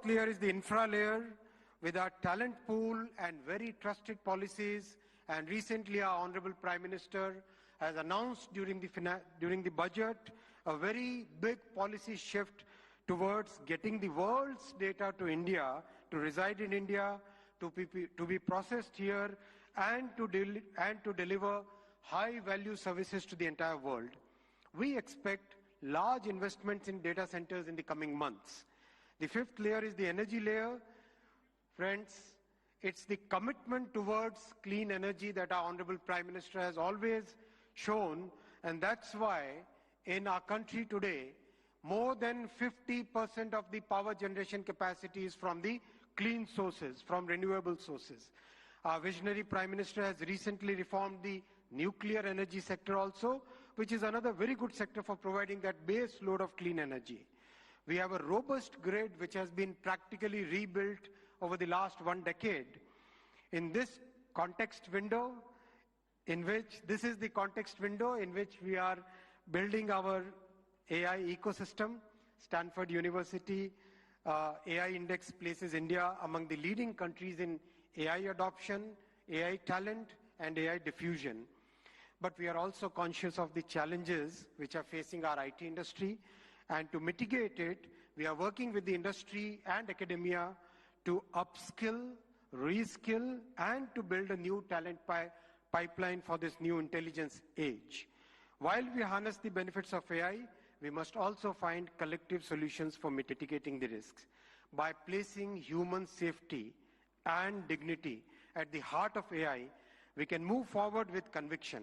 fourth layer is the infra layer with our talent pool and very trusted policies. And recently our Honorable Prime Minister has announced during the budget a very big policy shift towards getting the world's data to India, to reside in India, to be processed here, and to deliver high-value services to the entire world. We expect large investments in data centers in the coming months. The fifth layer is the energy layer. Friends, it's the commitment towards clean energy that our Honorable Prime Minister has always shown, and that's why in our country today, more than 50% of the power generation capacity is from the clean sources, from renewable sources. Our visionary Prime Minister has recently reformed the nuclear energy sector also, which is another very good sector for providing that base load of clean energy. We have a robust grid which has been practically rebuilt over the last 1 decade. In this context window, this is the context window in which we are building our AI ecosystem. Stanford University AI Index places India among the leading countries in AI adoption, AI talent, and AI diffusion. But we are also conscious of the challenges which are facing our IT industry, and to mitigate it, we are working with the industry and academia to upskill, reskill, and to build a new talent pipeline for this new intelligence age. While we harness the benefits of AI, we must also find collective solutions for mitigating the risks. By placing human safety and dignity at the heart of AI, we can move forward with conviction.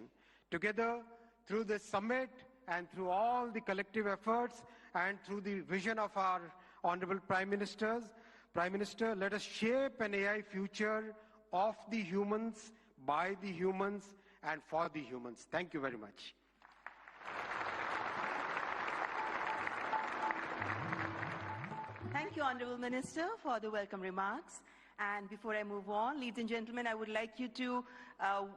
Together, through this summit and through all the collective efforts and through the vision of our Honorable Prime Minister, let us shape an AI future of the humans, by the humans, and for the humans. Thank you very much. Thank you, Honorable Minister, for the welcome remarks. And before I move on, ladies and gentlemen, I would like you to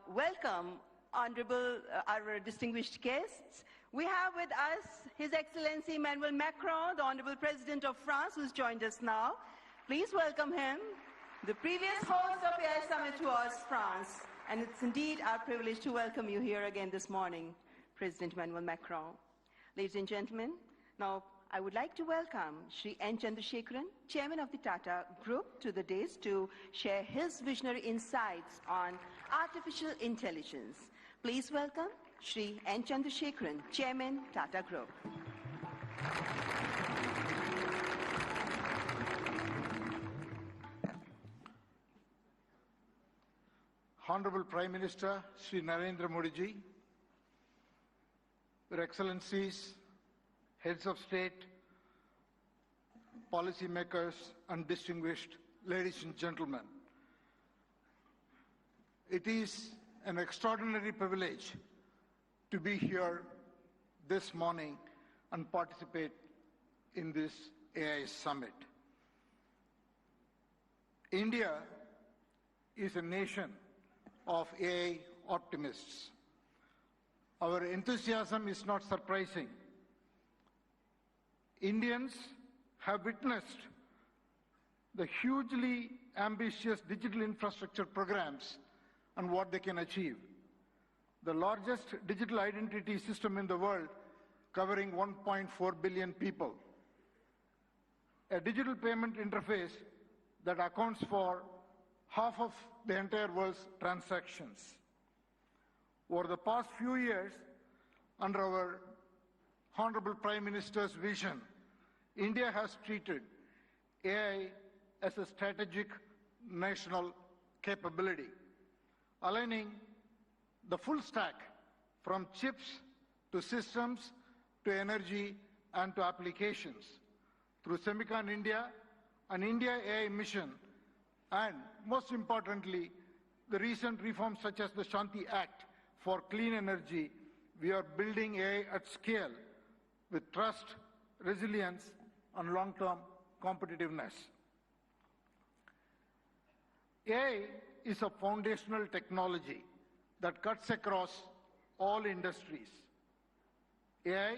welcome our distinguished guests. We have with us His Excellency Emmanuel Macron, the Honorable President of France, who's joined us now. Please welcome him. The previous host of AI Summit was France, and it's indeed our privilege to welcome you here again this morning, President Emmanuel Macron. Ladies and gentlemen, now I would like to welcome Shri N. Chandrasekaran, Chairman of the Tata Group, to the dais to share his visionary insights on artificial intelligence. Please welcome Shri N. Chandrasekaran, Chairman, Tata Group. Honorable Prime Minister Shri Narendra Modi ji, Your Excellencies, Heads of State, policymakers, and distinguished ladies and gentlemen. It is an extraordinary privilege to be here this morning and participate in this AI Summit. India is a nation of AI optimists. Our enthusiasm is not surprising. Indians have witnessed the hugely ambitious digital infrastructure programs and what they can achieve. The largest digital identity system in the world, covering 1.4 billion people. A digital payment interface that accounts for half of the entire world's transactions. Over the past few years, under our Honorable Prime Minister's vision, India has treated AI as a strategic national capability, aligning the full stack from chips to systems to energy and to applications through Semicon India, an India AI mission, and most importantly, the recent reforms such as the Shanti Act for clean energy. We are building AI at scale with trust, resilience, and long-term competitiveness. AI is a foundational technology that cuts across all industries. AI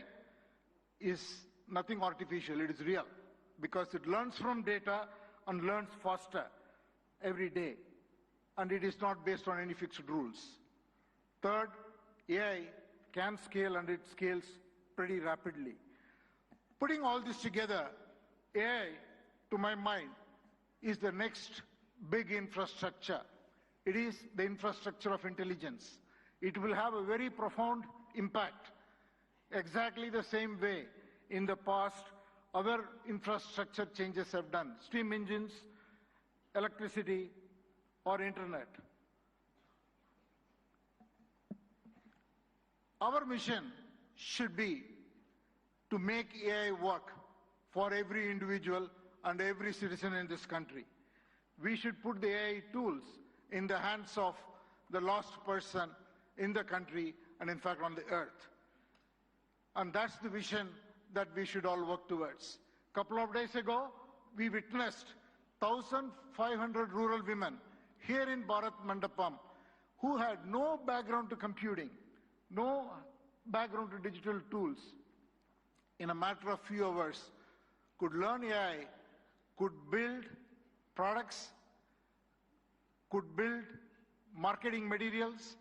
is nothing artificial, it is real, because it learns from data and learns faster every day, and it is not based on any fixed rules. Third, AI can scale, and it scales pretty rapidly. Putting all this together, AI, to my mind, is the next big infrastructure. It is the infrastructure of intelligence. It will have a very profound impact, exactly the same way in the past other infrastructure changes have done, steam engines, electricity, or internet. Our mission should be to make AI work for every individual and every citizen in this country. We should put the AI tools in the hands of the lost person in the country and, in fact, on the earth. And that's the vision that we should all work towards. A couple of days ago, we witnessed 1,500 rural women here in Bharat Mandapam who had no background to computing, no background to digital tools. In a matter of few hours, could learn AI, could build products, could build marketing materials,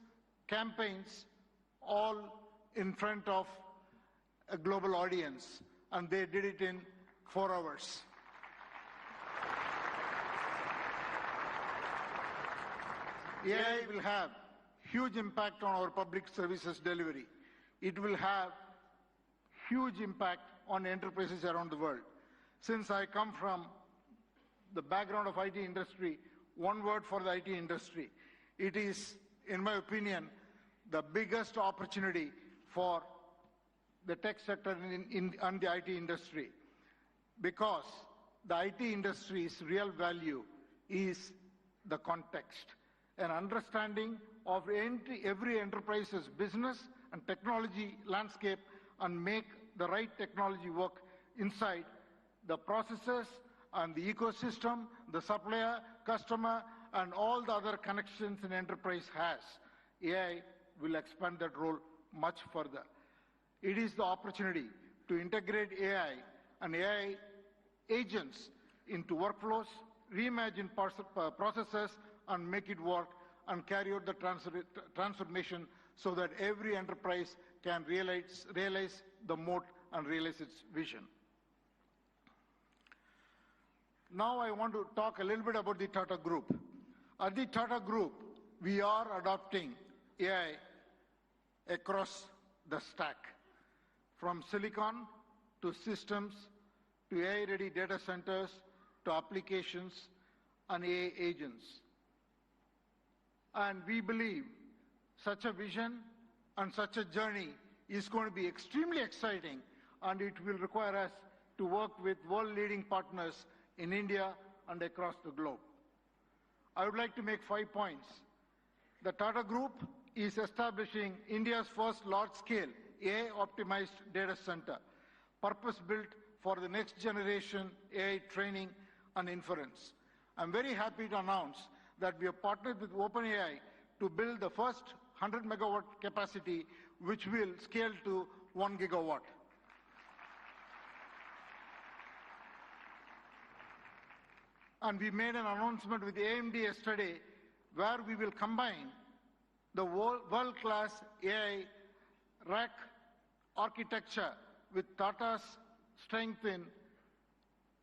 campaigns, all in front of a global audience, and they did it in 4 hours. AI will have huge impact on our public services delivery. It will have huge impact on enterprises around the world. Since I come from the background of IT industry, one word for the IT industry. It is, in my opinion, the biggest opportunity for the tech sector and the IT industry, because the IT industry's real value is the context, an understanding of every enterprise's business and technology landscape, and make the right technology work inside the processes and the ecosystem, the supplier, customer, and all the other connections an enterprise has. AI will expand that role much further. It is the opportunity to integrate AI and AI agents into workflows, reimagine processes, and make it work, and carry out the transformation so that every enterprise can realize the moat and realize its vision. Now I want to talk a little bit about the Tata Group. At the Tata Group, we are adopting AI across the stack, from silicon to systems to AI-ready data centers to applications and AI agents. And we believe such a vision and such a journey is going to be extremely exciting, and it will require us to work with world-leading partners in India and across the globe. I would like to make 5 points. The Tata Group is establishing India's first large-scale AI-optimized data center, purpose-built for the next generation AI training and inference. I'm very happy to announce that we have partnered with OpenAI to build the first 100 megawatt capacity, which will scale to 1 gigawatt. And we made an announcement with AMD yesterday where we will combine the world-class AI rack architecture with Tata's strength in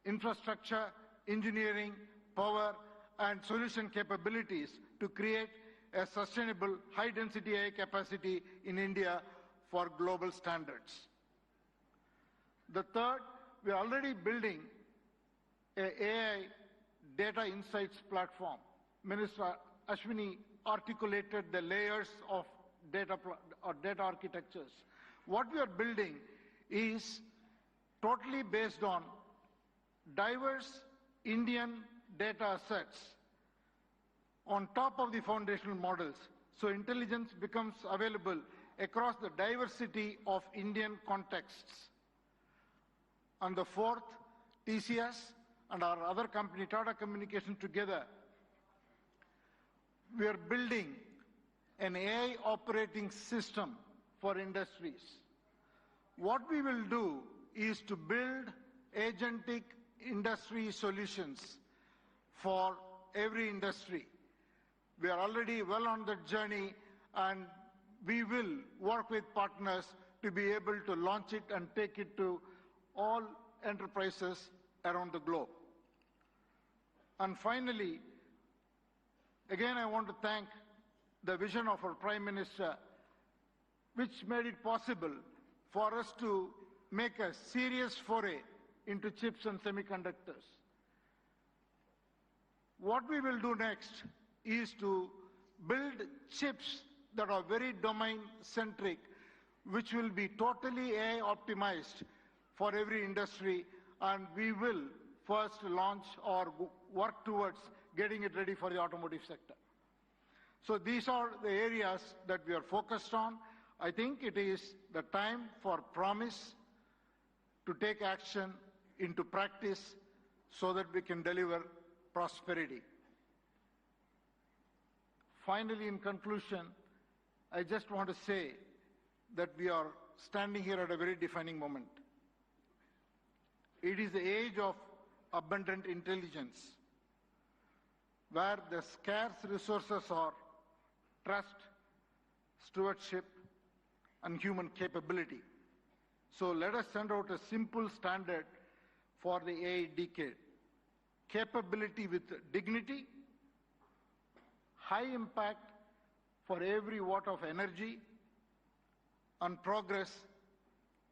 infrastructure, engineering, power, and solution capabilities to create a sustainable high-density AI capacity in India for global standards. The third, we are already building an AI data insights platform. Minister Ashwini articulated the layers of data architectures. What we are building is totally based on diverse Indian data sets on top of the foundational models, so intelligence becomes available across the diversity of Indian contexts. And the fourth, TCS and our other company, Tata Communications, together, we are building an AI operating system for industries. What we will do is to build agentic industry solutions for every industry. We are already well on that journey, and we will work with partners to be able to launch it and take it to all enterprises around the globe. And finally, again, I want to thank the vision of our Prime Minister, which made it possible for us to make a serious foray into chips and semiconductors. What we will do next is to build chips that are very domain-centric, which will be totally AI optimized for every industry, and we will first launch or work towards getting it ready for the automotive sector. So these are the areas that we are focused on. I think it is the time for promise to take action into practice so that we can deliver prosperity. Finally, in conclusion, I just want to say that we are standing here at a very defining moment. It is the age of abundant intelligence, where the scarce resources are trust, stewardship, and human capability. So let us send out a simple standard for the AI decade. Capability with dignity, high impact for every watt of energy, and progress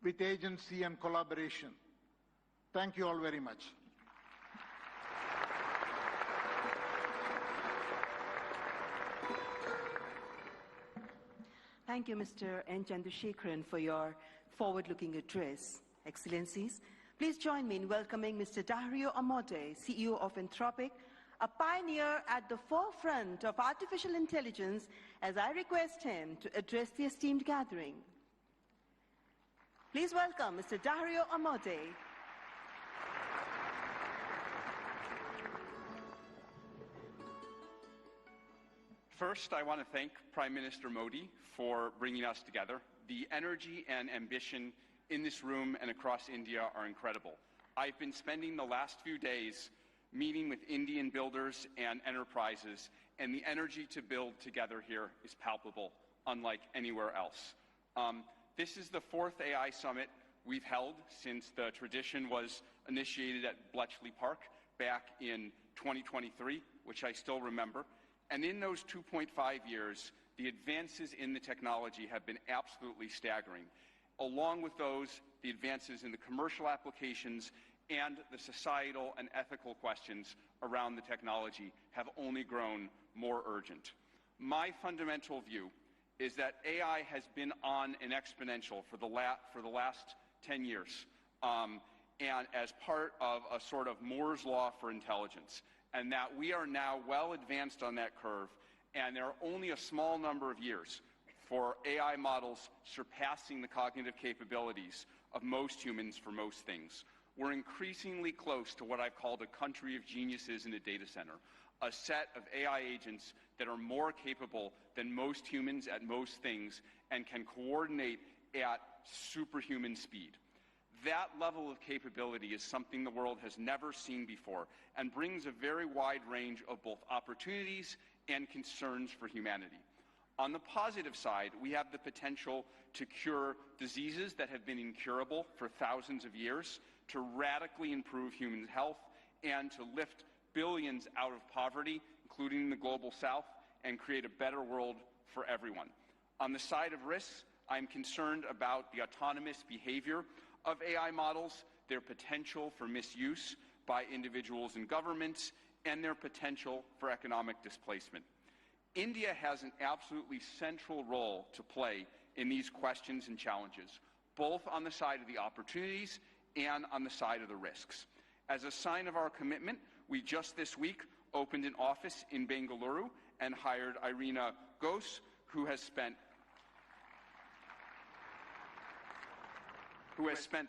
with agency and collaboration. Thank you all very much. Thank you, Mr. N. Chandrasekharan, for your forward-looking address. Excellencies, please join me in welcoming Mr. Dario Amodei, CEO of Anthropic, a pioneer at the forefront of artificial intelligence, as I request him to address the esteemed gathering. Please welcome Mr. Dario Amodei. First, I want to thank Prime Minister Modi for bringing us together. The energy and ambition in this room and across India are incredible. I've been spending the last few days meeting with Indian builders and enterprises, and the energy to build together here is palpable, unlike anywhere else. This is the fourth AI summit we've held since the tradition was initiated at Bletchley Park back in 2023, which I still remember. And in those 2.5 years, the advances in the technology have been absolutely staggering. Along with those, the advances in the commercial applications and the societal and ethical questions around the technology have only grown more urgent. My fundamental view is that AI has been on an exponential for the last 10 years, and as part of a sort of Moore's law for intelligence, and that we are now well advanced on that curve, and there are only a small number of years for AI models surpassing the cognitive capabilities of most humans for most things. We're increasingly close to what I've called a country of geniuses in a data center, a set of AI agents that are more capable than most humans at most things and can coordinate at superhuman speed. That level of capability is something the world has never seen before and brings a very wide range of both opportunities and concerns for humanity. On the positive side, we have the potential to cure diseases that have been incurable for thousands of years, to radically improve human health, and to lift billions out of poverty, including the global south, and create a better world for everyone. On the side of risks, I'm concerned about the autonomous behavior of AI models, their potential for misuse by individuals and governments, and their potential for economic displacement. India has an absolutely central role to play in these questions and challenges, both on the side of the opportunities and on the side of the risks. As a sign of our commitment, we just this week opened an office in Bengaluru and hired Irina Ghosh, who has spent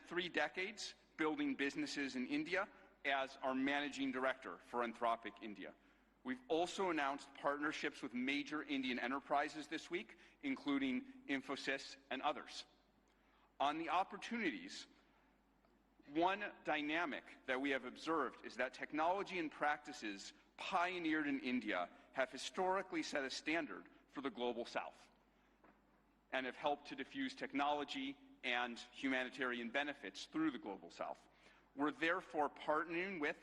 3 decades building businesses in India as our managing director for Anthropic India. We've also announced partnerships with major Indian enterprises this week, including Infosys and others. On the opportunities, One dynamic that we have observed is that technology and practices pioneered in India have historically set a standard for the global South and have helped to diffuse technology and humanitarian benefits through the global South. We're therefore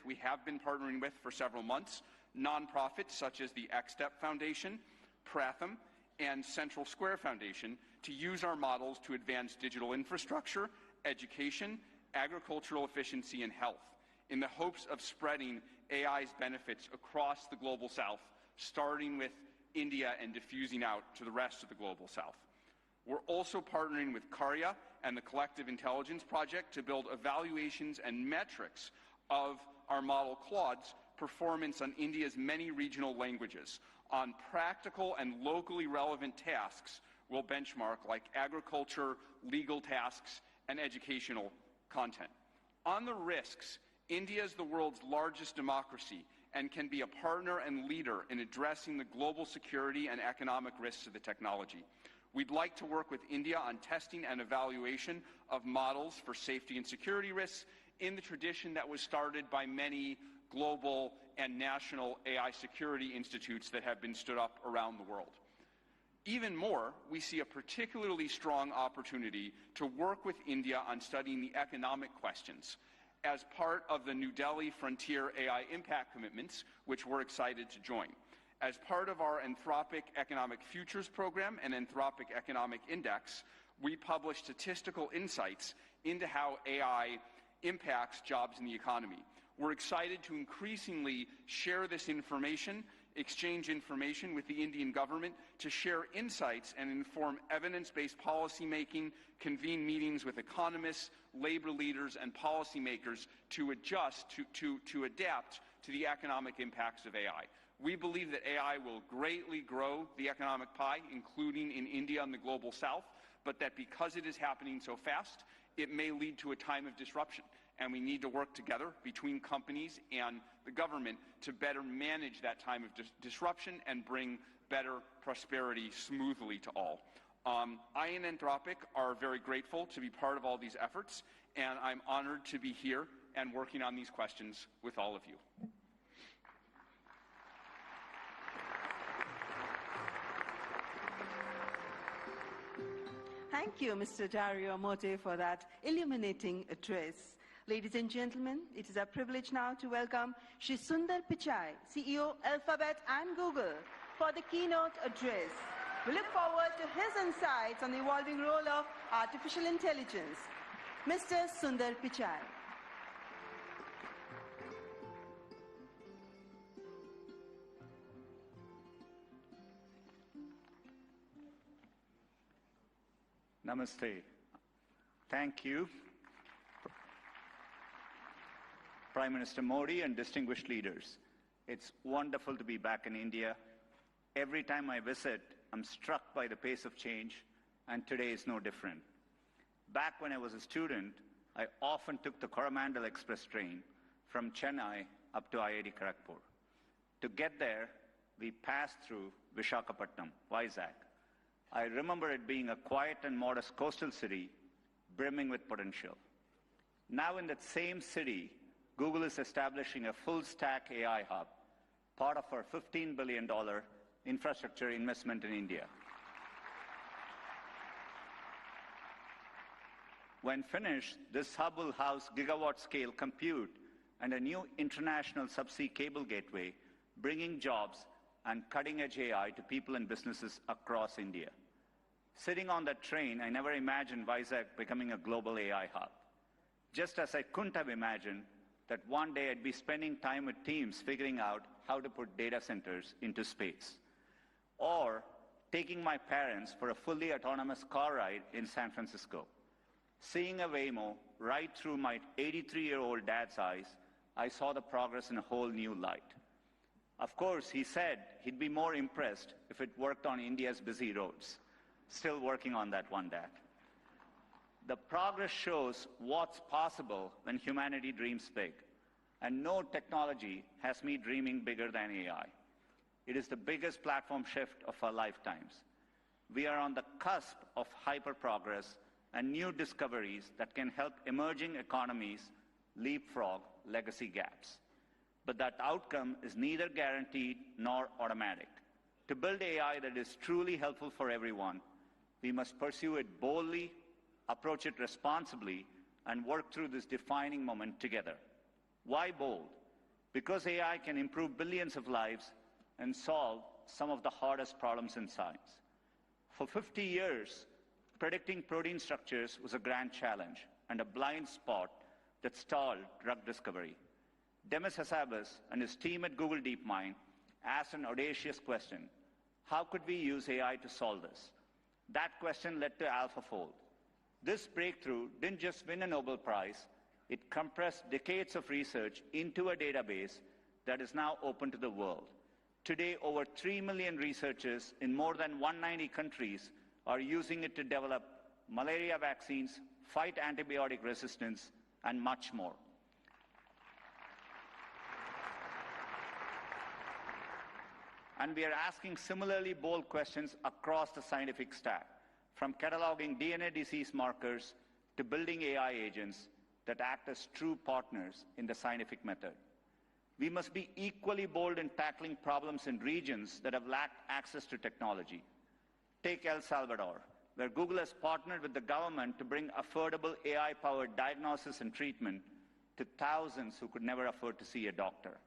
we have been partnering with for several months, nonprofits such as the XSTEP Foundation, Pratham, and Central Square Foundation to use our models to advance digital infrastructure, education, agricultural efficiency, and health in the hopes of spreading AI's benefits across the global South, starting with India and diffusing out to the rest of the global South. We're also partnering with Karya and the Collective Intelligence Project to build evaluations and metrics of our model Claude's performance on India's many regional languages. On practical and locally relevant tasks, we'll benchmark like agriculture, legal tasks, and educational content. On the risks, India is the world's largest democracy and can be a partner and leader in addressing the global security and economic risks of the technology. We'd like to work with India on testing and evaluation of models for safety and security risks in the tradition that was started by many global and national AI security institutes that have been stood up around the world. Even more, we see a particularly strong opportunity to work with India on studying the economic questions as part of the New Delhi Frontier AI Impact Commitments, which we're excited to join. As part of our Anthropic Economic Futures Program and Anthropic Economic Index, we publish statistical insights into how AI impacts jobs in the economy. We're excited to increasingly share this information, exchange information with the Indian government to share insights and inform evidence-based policymaking, convene meetings with economists, labor leaders, and policymakers to adjust, to adapt to the economic impacts of AI. We believe that AI will greatly grow the economic pie, including in India and the global South, but that because it is happening so fast, it may lead to a time of disruption. And we need to work together between companies and the government to better manage that time of disruption and bring better prosperity smoothly to all. I and Anthropic are very grateful to be part of all these efforts, and I'm honored to be here and working on these questions with all of you. Thank you, Mr. Dario Mote, for that illuminating address. Ladies and gentlemen, it is our privilege now to welcome Shri Sundar Pichai, CEO, Alphabet and Google, for the keynote address. We look forward to his insights on the evolving role of artificial intelligence. Mr. Sundar Pichai. Namaste. Thank you, Prime Minister Modi and distinguished leaders. It's wonderful to be back in India. Every time I visit, I'm struck by the pace of change, and today is no different. Back when I was a student, I often took the Coromandel Express train from Chennai up to IIT Kharagpur. To get there, we passed through Visakhapatnam, Vizag. I remember it being a quiet and modest coastal city brimming with potential. Now in that same city, Google is establishing a full-stack AI hub, part of our $15 billion infrastructure investment in India. When finished, this hub will house gigawatt-scale compute and a new international subsea cable gateway, bringing jobs and cutting-edge AI to people and businesses across India. Sitting on that train, I never imagined Vizag becoming a global AI hub. Just as I couldn't have imagined that one day I'd be spending time with teams figuring out how to put data centers into space. Or taking my parents for a fully autonomous car ride in San Francisco. Seeing a Waymo right through my 83-year-old dad's eyes, I saw the progress in a whole new light. Of course, he said he'd be more impressed if it worked on India's busy roads. Still working on that one, Dad. The progress shows what's possible when humanity dreams big. And no technology has me dreaming bigger than AI. It is the biggest platform shift of our lifetimes. We are on the cusp of hyper-progress, and new discoveries that can help emerging economies leapfrog legacy gaps. But that outcome is neither guaranteed nor automatic. To build AI that is truly helpful for everyone, we must pursue it boldly, approach it responsibly, and work through this defining moment together. Why bold? Because AI can improve billions of lives and solve some of the hardest problems in science. For 50 years, predicting protein structures was a grand challenge and a blind spot that stalled drug discovery. Demis Hassabis and his team at Google DeepMind asked an audacious question: how could we use AI to solve this? That question led to AlphaFold. This breakthrough didn't just win a Nobel Prize, it compressed decades of research into a database that is now open to the world. Today, over 3 million researchers in more than 190 countries are using it to develop malaria vaccines, fight antibiotic resistance, and much more. And we are asking similarly bold questions across the scientific stack, from cataloging DNA disease markers to building AI agents that act as true partners in the scientific method. We must be equally bold in tackling problems in regions that have lacked access to technology. Take El Salvador, where Google has partnered with the government to bring affordable AI-powered diagnosis and treatment to thousands who could never afford to see a doctor.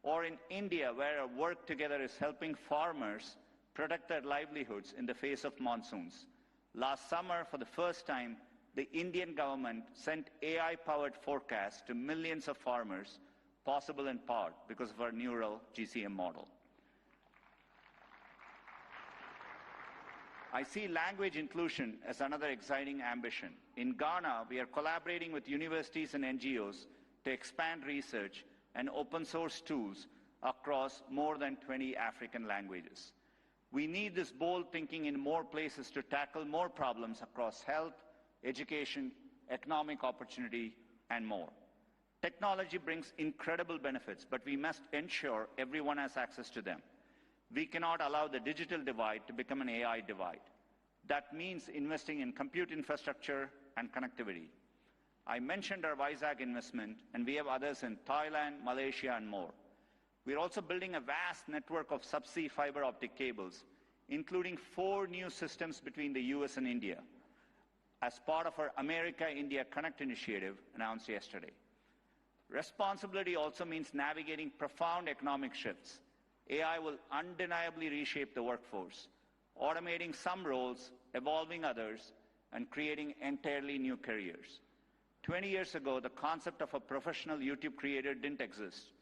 Or in India, where our work together is helping farmers protect their livelihoods in the face of monsoons. Last summer, for the first time, the Indian government sent AI-powered forecasts to millions of farmers, possible in part because of our neural GCM model. I see language inclusion as another exciting ambition. In Ghana, we are collaborating with universities and NGOs to expand research and open source tools across more than 20 African languages. We need this bold thinking in more places to tackle more problems across health, education, economic opportunity, and more. Technology brings incredible benefits, but we must ensure everyone has access to them. We cannot allow the digital divide to become an AI divide. That means investing in compute infrastructure and connectivity. I mentioned our Vizag investment, and we have others in Thailand, Malaysia, and more. We're also building a vast network of subsea fiber optic cables, including 4 new systems between the US and India, as part of our America-India Connect initiative announced yesterday. Responsibility also means navigating profound economic shifts. AI will undeniably reshape the workforce, automating some roles, evolving others, and creating entirely new careers. 20 years ago, the concept of a professional YouTube creator didn't exist.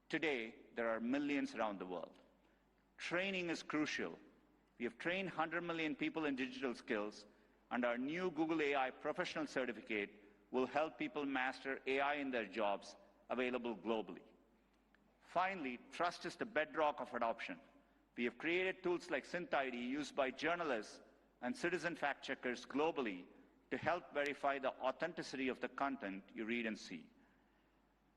Today, there are millions around the world. Training is crucial. We have trained 100 million people in digital skills, and our new Google AI Professional Certificate will help people master AI in their jobs, available globally. Finally, trust is the bedrock of adoption. We have created tools like SynthID used by journalists and citizen fact-checkers globally to help verify the authenticity of the content you read and see.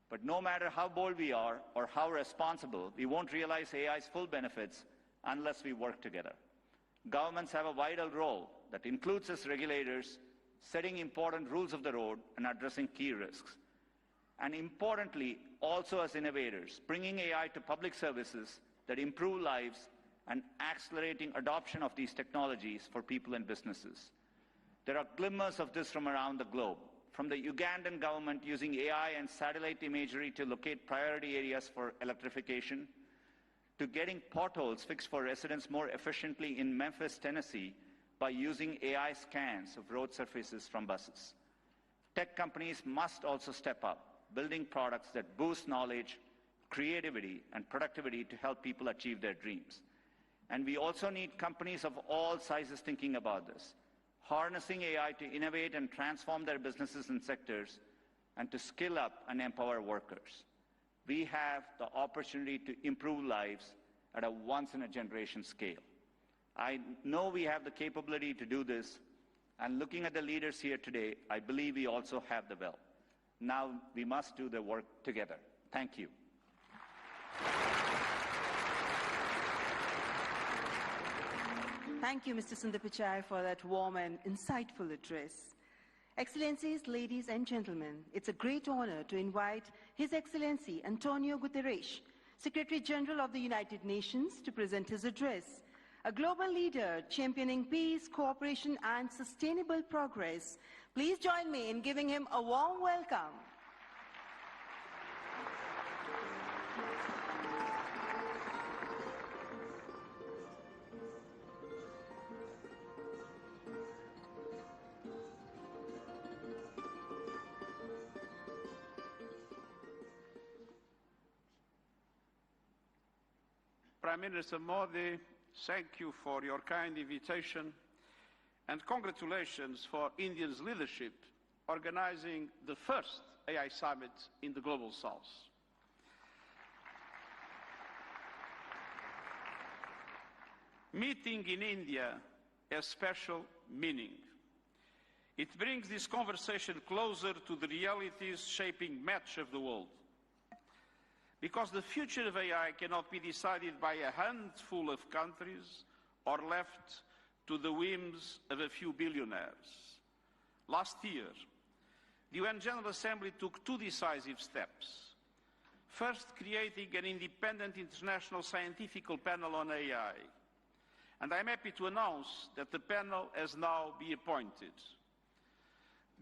But no matter how bold we are or how responsible, we won't realize AI's full benefits unless we work together. Governments have a vital role that includes as regulators, setting important rules of the road and addressing key risks. And importantly, also as innovators, bringing AI to public services that improve lives and accelerating adoption of these technologies for people and businesses. There are glimmers of this from around the globe, from the Ugandan government using AI and satellite imagery to locate priority areas for electrification, to getting potholes fixed for residents more efficiently in Memphis, Tennessee, by using AI scans of road surfaces from buses. Tech companies must also step up, building products that boost knowledge, creativity, and productivity to help people achieve their dreams. And we also need companies of all sizes thinking about this, harnessing AI to innovate and transform their businesses and sectors, and to skill up and empower workers. We have the opportunity to improve lives at a once-in-a-generation scale. I know we have the capability to do this, and looking at the leaders here today, I believe we also have the will. Now we must do the work together. Thank you. Thank you, Mr. Sundar Pichai, for that warm and insightful address. Excellencies, ladies and gentlemen, it's a great honor to invite His Excellency Antonio Guterres, Secretary General of the United Nations, to present his address. A global leader championing peace, cooperation, and sustainable progress. Please join me in giving him a warm welcome. Prime Minister Modi, thank you for your kind invitation and congratulations for India's leadership organizing the first AI summit in the Global South. Meeting in India has special meaning. It brings this conversation closer to the realities shaping much of the world. Because the future of AI cannot be decided by a handful of countries or left to the whims of a few billionaires. Last year, the UN General Assembly took two decisive steps. First, creating an independent international scientific panel on AI. And I'm happy to announce that the panel has now been appointed.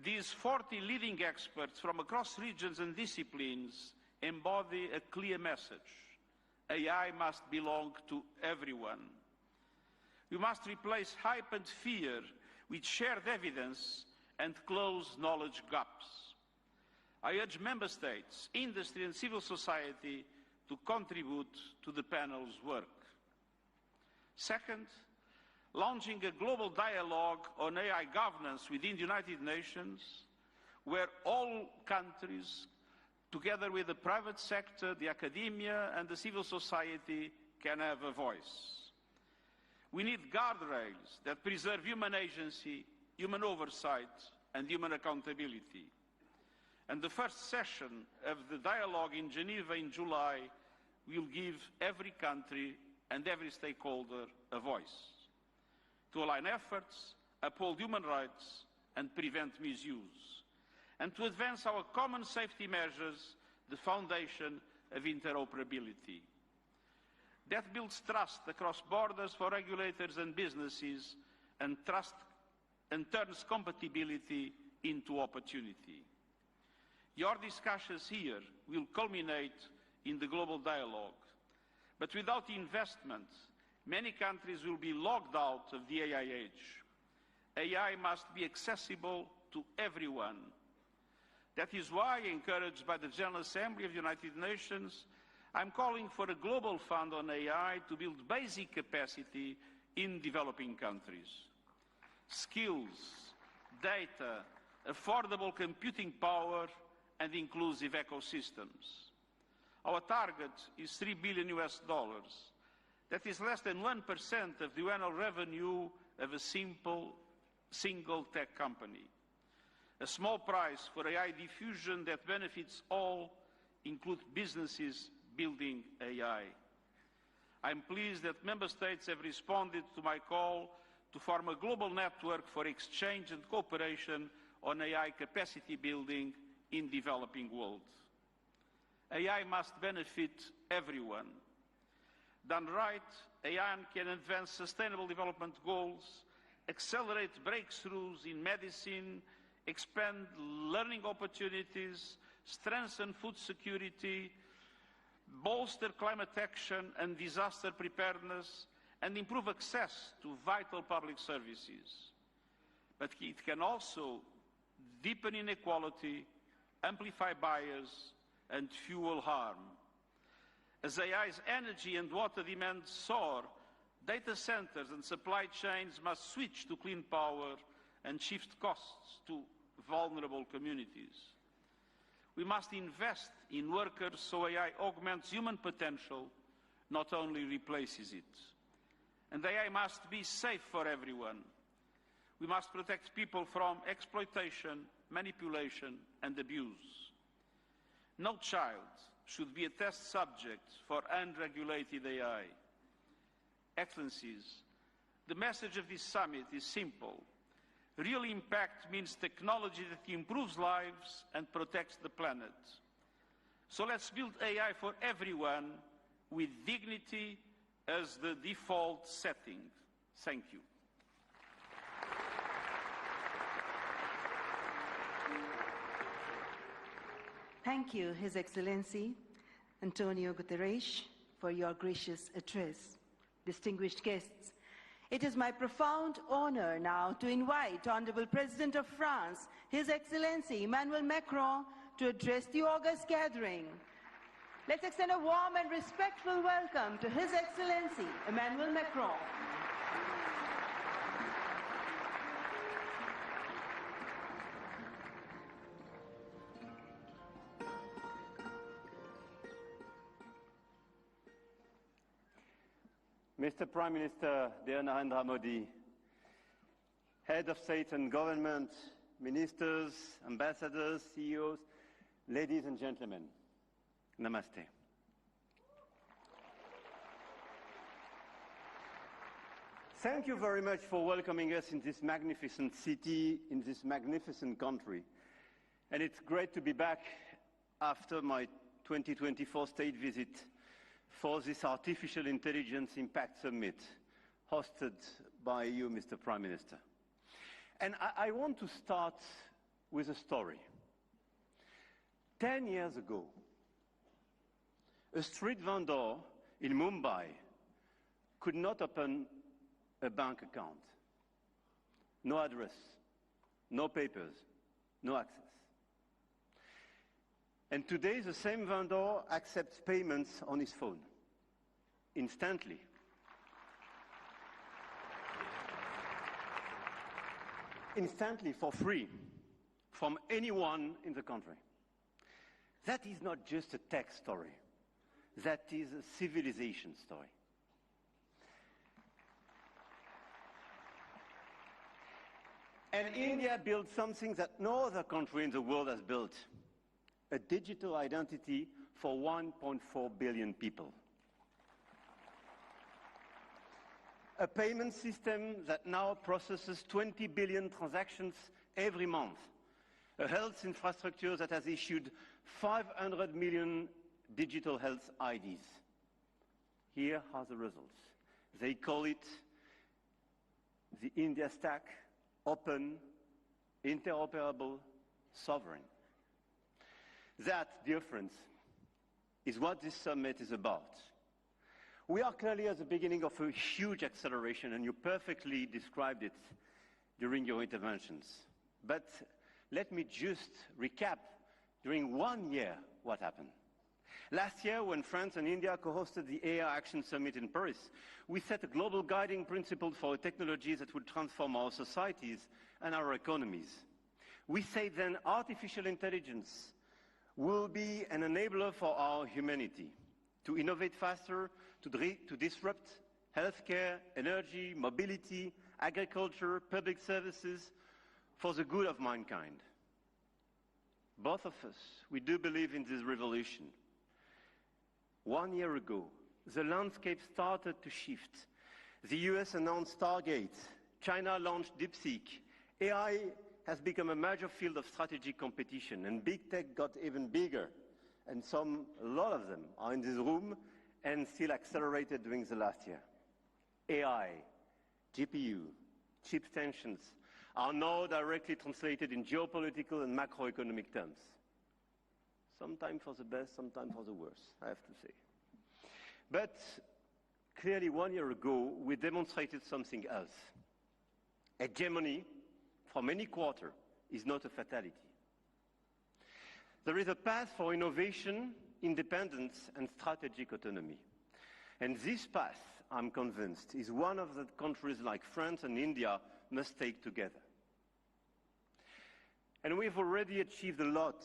These 40 leading experts from across regions and disciplines embody a clear message. AI must belong to everyone. We must replace hype and fear with shared evidence and close knowledge gaps. I urge member states, industry and civil society to contribute to the panel's work. Second, launching a global dialogue on AI governance within the United Nations, where all countries, together with the private sector, the academia and the civil society, can have a voice. We need guardrails that preserve human agency, human oversight and human accountability. And the first session of the dialogue in Geneva in July will give every country and every stakeholder a voice to align efforts, uphold human rights and prevent misuse, and to advance our common safety measures, the foundation of interoperability. That builds trust across borders for regulators and businesses, and turns compatibility into opportunity. Your discussions here will culminate in the global dialogue. But without investment, many countries will be locked out of the AI age. AI must be accessible to everyone. That is why, encouraged by the General Assembly of the United Nations, I'm calling for a global fund on AI to build basic capacity in developing countries. Skills, data, affordable computing power, and inclusive ecosystems. Our target is $3 billion. That is less than 1% of the annual revenue of a single tech company. A small price for AI diffusion that benefits all, include businesses building AI. I'm pleased that member states have responded to my call to form a global network for exchange and cooperation on AI capacity building in developing world. AI must benefit everyone. Done right, AI can advance sustainable development goals, accelerate breakthroughs in medicine, expand learning opportunities, strengthen food security, bolster climate action and disaster preparedness, and improve access to vital public services. But it can also deepen inequality, amplify bias, and fuel harm. As AI's energy and water demands soar, data centers and supply chains must switch to clean power and shift costs to vulnerable communities. We must invest in workers so AI augments human potential, not only replaces it. And AI must be safe for everyone. We must protect people from exploitation, manipulation, and abuse. No child should be a test subject for unregulated AI. Excellencies, the message of this summit is simple. Real impact means technology that improves lives and protects the planet. So let's build AI for everyone with dignity as the default setting. Thank you. Thank you, His Excellency Antonio Guterres, for your gracious address. Distinguished guests, it is my profound honor now to invite Honorable President of France, His Excellency Emmanuel Macron, to address the august gathering. Let's extend a warm and respectful welcome to His Excellency Emmanuel Macron. Mr. Prime Minister, dear Narendra Modi, Head of State and Government, Ministers, Ambassadors, CEOs, ladies and gentlemen, Namaste. Thank you very much for welcoming us in this magnificent city, in this magnificent country. And it's great to be back after my 2024 state visit for this Artificial Intelligence Impact Summit, hosted by you, Mr. Prime Minister. And I want to start with a story. 10 years ago, a street vendor in Mumbai could not open a bank account. No address, no papers, no access. And today, the same vendor accepts payments on his phone, instantly. Instantly, for free, from anyone in the country. That is not just a tech story. That is a civilization story. And India built something that no other country in the world has built. A digital identity for 1.4 billion people. A payment system that now processes 20 billion transactions every month. A health infrastructure that has issued 500 million digital health IDs. Here are the results. They call it the India Stack, open, interoperable, sovereign. That, dear friends, is what this summit is about. We are clearly at the beginning of a huge acceleration, and you perfectly described it during your interventions. But let me just recap during 1 year what happened. Last year, when France and India co-hosted the AI Action Summit in Paris, we set a global guiding principle for technologies that would transform our societies and our economies. We said then artificial intelligence will be an enabler for our humanity to innovate faster, to disrupt healthcare, energy, mobility, agriculture, public services for the good of mankind. Both of us, we do believe in this revolution. 1 year ago, the landscape started to shift. The US announced Stargate, China launched DeepSeek, AI has become a major field of strategic competition, and big tech got even bigger. And a lot of them are in this room and still accelerated during the last year. AI, GPU, chip tensions are now directly translated in geopolitical and macroeconomic terms. Sometimes for the best, sometimes for the worst, I have to say. But clearly 1 year ago, we demonstrated something else. Hegemony from any quarter is not a fatality. There is a path for innovation, independence, and strategic autonomy. And this path, I'm convinced, is one of the countries like France and India must take together. And we've already achieved a lot.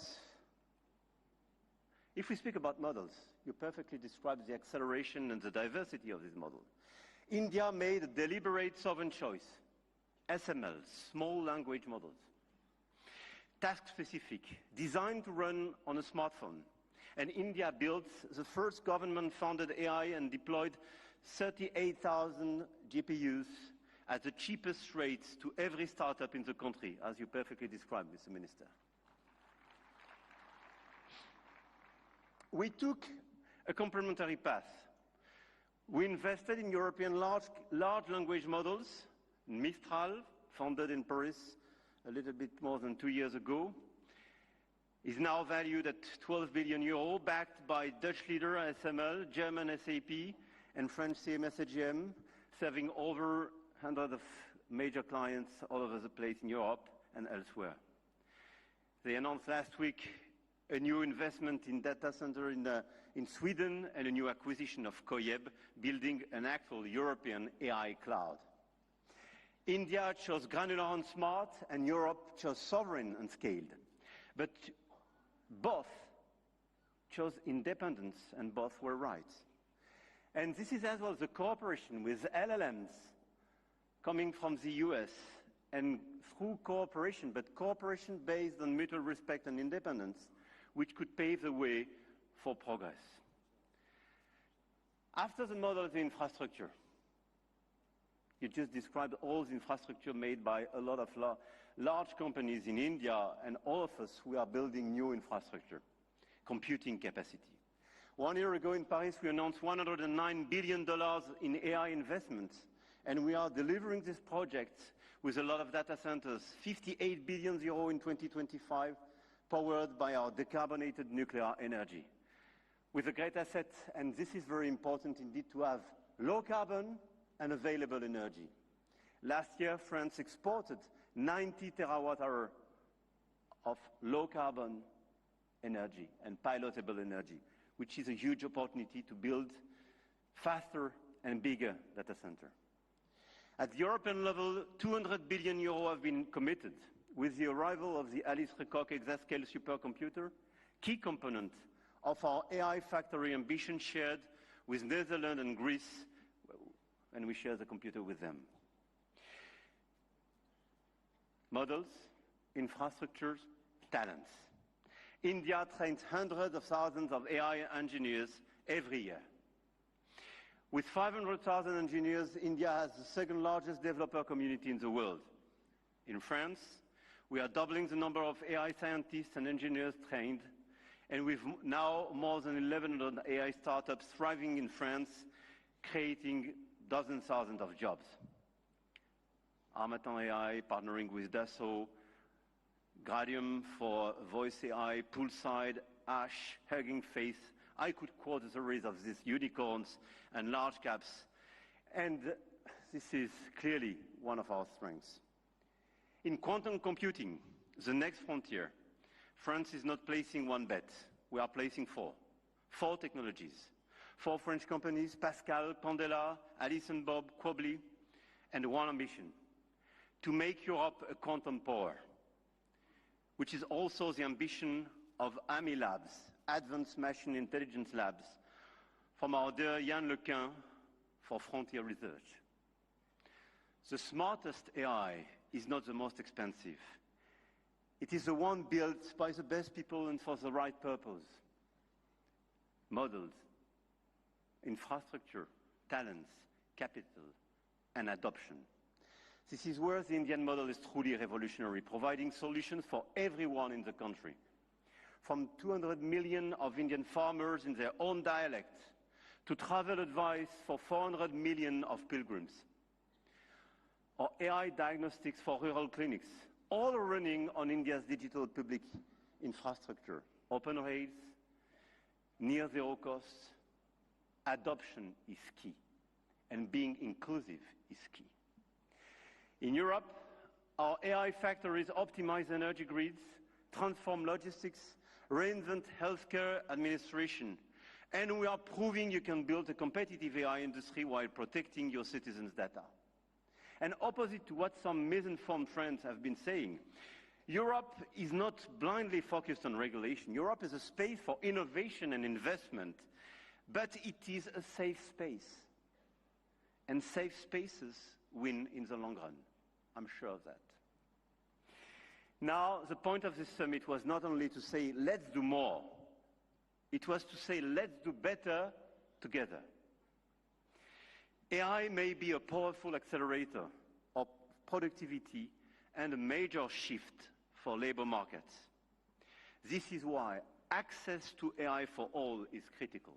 If we speak about models, you perfectly described the acceleration and the diversity of this model. India made a deliberate sovereign choice. SMLs, small language models. Task-specific, designed to run on a smartphone. And India built the first government-funded AI and deployed 38,000 GPUs at the cheapest rates to every startup in the country, as you perfectly described, Mr. Minister. We took a complementary path. We invested in European large language models, Mistral, founded in Paris a little bit more than 2 years ago, is now valued at 12 billion euro, backed by Dutch leader ASML, German SAP, and French CMS AGM, serving over 100 of major clients all over the place in Europe and elsewhere. They announced last week a new investment in data center in Sweden and a new acquisition of Coyeb, building an actual European AI cloud. India chose granular and smart, and Europe chose sovereign and scaled. But both chose independence, and both were right. And this is as well the cooperation with LLMs coming from the US, and through cooperation, but cooperation based on mutual respect and independence, which could pave the way for progress. After the model of the infrastructure, you just described all the infrastructure made by a lot of large companies in India, and all of us, we are building new infrastructure, computing capacity. 1 year ago in Paris, we announced $109 billion in AI investments, and we are delivering this project with a lot of data centers, 58 billion euro in 2025, powered by our decarbonated nuclear energy. With a great asset, and this is very important indeed, to have low carbon and available energy. Last year, France exported 90 terawatt-hours of low carbon energy and pilotable energy, which is a huge opportunity to build faster and bigger data center. At the European level, 200 billion euro have been committed with the arrival of the Alice Lecoq exascale supercomputer, key component of our AI factory ambition shared with Netherlands and Greece, and we share the computer with them. Models, infrastructures, talents. India trains hundreds of thousands of AI engineers every year. With 500,000 engineers, India has the second largest developer community in the world. In France, we are doubling the number of AI scientists and engineers trained, and we've now more than 1,100 AI startups thriving in France, creating dozens, thousands of jobs. Harmattan AI partnering with Dassault, Gradium for voice AI, Poolside, Ash, Hugging Face. I could quote a series of these unicorns and large caps, and this is clearly one of our strengths. In quantum computing, the next frontier, France is not placing one bet. We are placing four technologies. 4 French companies, Pascal, Candela, Alice and Bob, Quobly, and one ambition, to make Europe a quantum power, which is also the ambition of AMI Labs, Advanced Machine Intelligence Labs, from our dear Yann Lequin for Frontier Research. The smartest AI is not the most expensive. It is the one built by the best people and for the right purpose. Models, infrastructure, talents, capital, and adoption. This is where the Indian model is truly revolutionary, providing solutions for everyone in the country. From 200 million of Indian farmers in their own dialect, to travel advice for 400 million of pilgrims, or AI diagnostics for rural clinics, all running on India's digital public infrastructure. Open rates, near zero costs. Adoption is key, and being inclusive is key. In Europe, our AI factories optimize energy grids, transform logistics, reinvent healthcare administration, and we are proving you can build a competitive AI industry while protecting your citizens' data. And opposite to what some misinformed friends have been saying, Europe is not blindly focused on regulation. Europe is a space for innovation and investment, but it is a safe space. And safe spaces win in the long run. I'm sure of that. Now, the point of this summit was not only to say, let's do more. It was to say, let's do better together. AI may be a powerful accelerator, productivity and a major shift for labor markets. This is why access to AI for all is critical.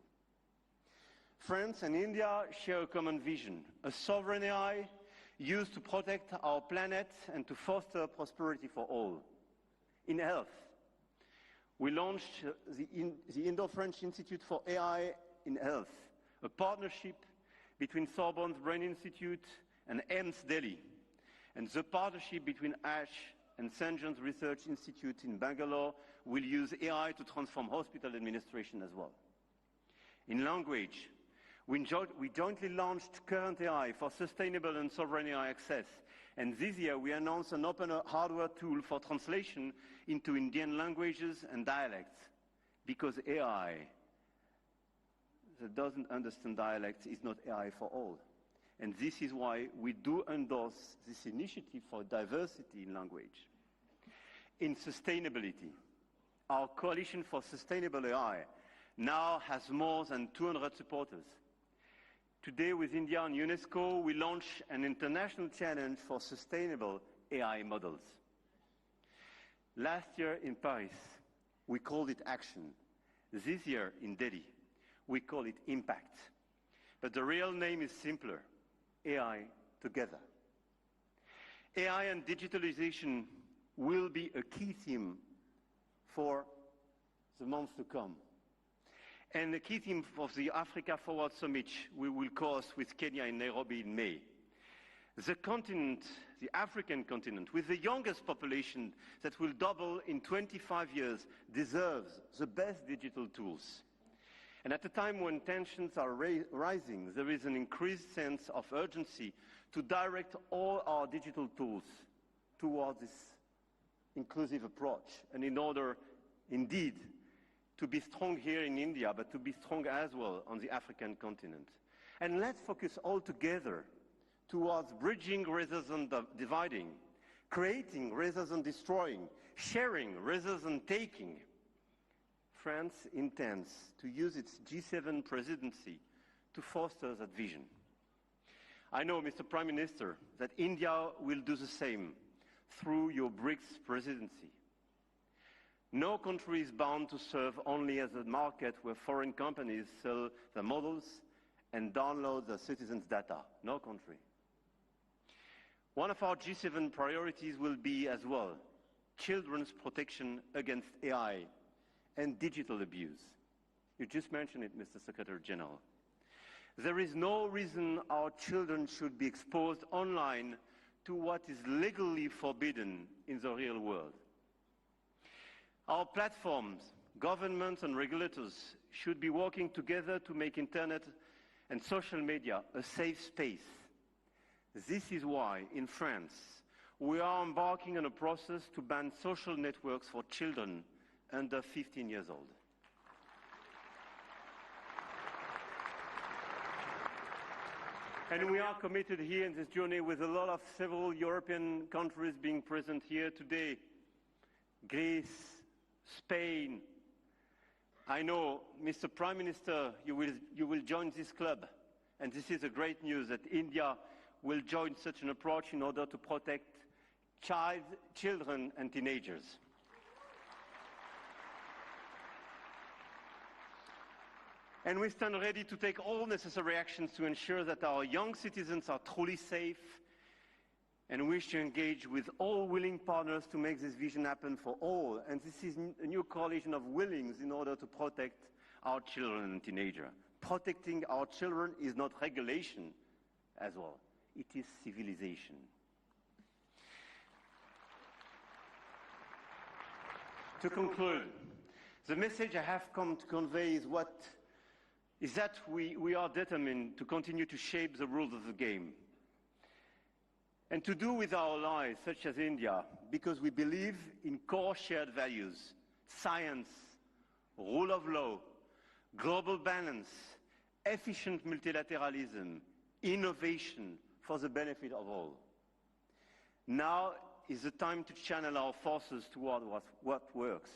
France and India share a common vision, a sovereign AI used to protect our planet and to foster prosperity for all. In health, we launched the Indo-French Institute for AI in Health, a partnership between Sorbonne's Brain Institute and AIIMS Delhi, and the partnership between ASH and St. John's Research Institute in Bangalore will use AI to transform hospital administration as well. In language, we jointly launched Current AI for sustainable and sovereign AI access. And this year, we announced an open hardware tool for translation into Indian languages and dialects, because AI that doesn't understand dialects is not AI for all. And this is why we do endorse this initiative for diversity in language. In sustainability, our Coalition for Sustainable AI now has more than 200 supporters. Today, with India and UNESCO, we launch an international challenge for sustainable AI models. Last year in Paris, we called it action. This year in Delhi, we call it impact. But the real name is simpler: AI together. AI and digitalization will be a key theme for the months to come. And the key theme of the Africa Forward Summit we will co-host with Kenya in Nairobi in May. The continent, the African continent, with the youngest population that will double in 25 years, deserves the best digital tools. And at a time when tensions are rising, there is an increased sense of urgency to direct all our digital tools towards this inclusive approach. And in order, indeed, to be strong here in India, but to be strong as well on the African continent. And let's focus all together towards bridging rather than dividing, creating rather than destroying, sharing rather than taking. France intends to use its G7 presidency to foster that vision. I know, Mr. Prime Minister, that India will do the same through your BRICS presidency. No country is bound to serve only as a market where foreign companies sell their models and download their citizens' data. No country. One of our G7 priorities will be as well children's protection against AI and digital abuse. You just mentioned it, Mr. Secretary General. There is no reason our children should be exposed online to what is legally forbidden in the real world. Our platforms, governments and regulators should be working together to make internet and social media a safe space. This is why, in France, we are embarking on a process to ban social networks for children under 15 years old. And we are committed here in this journey with a lot of several European countries being present here today. Greece, Spain. I know, Mr. Prime Minister, you will join this club. And this is a great news that India will join such an approach in order to protect children and teenagers. And we stand ready to take all necessary actions to ensure that our young citizens are truly safe, and wish to engage with all willing partners to make this vision happen for all. And this is a new coalition of willings in order to protect our children and teenagers. Protecting our children is not regulation as well. It is civilization. To conclude, the message I have come to convey is that we are determined to continue to shape the rules of the game. And to do with our allies, such as India, because we believe in core shared values: science, rule of law, global balance, efficient multilateralism, innovation for the benefit of all. Now is the time to channel our forces toward what works.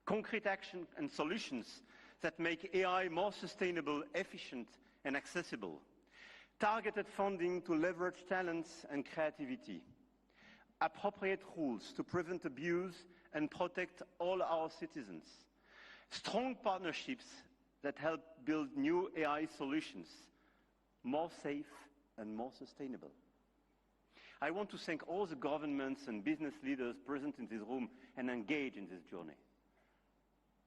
Concrete action and solutions that make AI more sustainable, efficient, and accessible. Targeted funding to leverage talents and creativity. appropriate rules to prevent abuse and protect all our citizens, strong partnerships that help build new AI solutions, more safe and more sustainable. I want to thank all the governments and business leaders present in this room and engaged in this journey.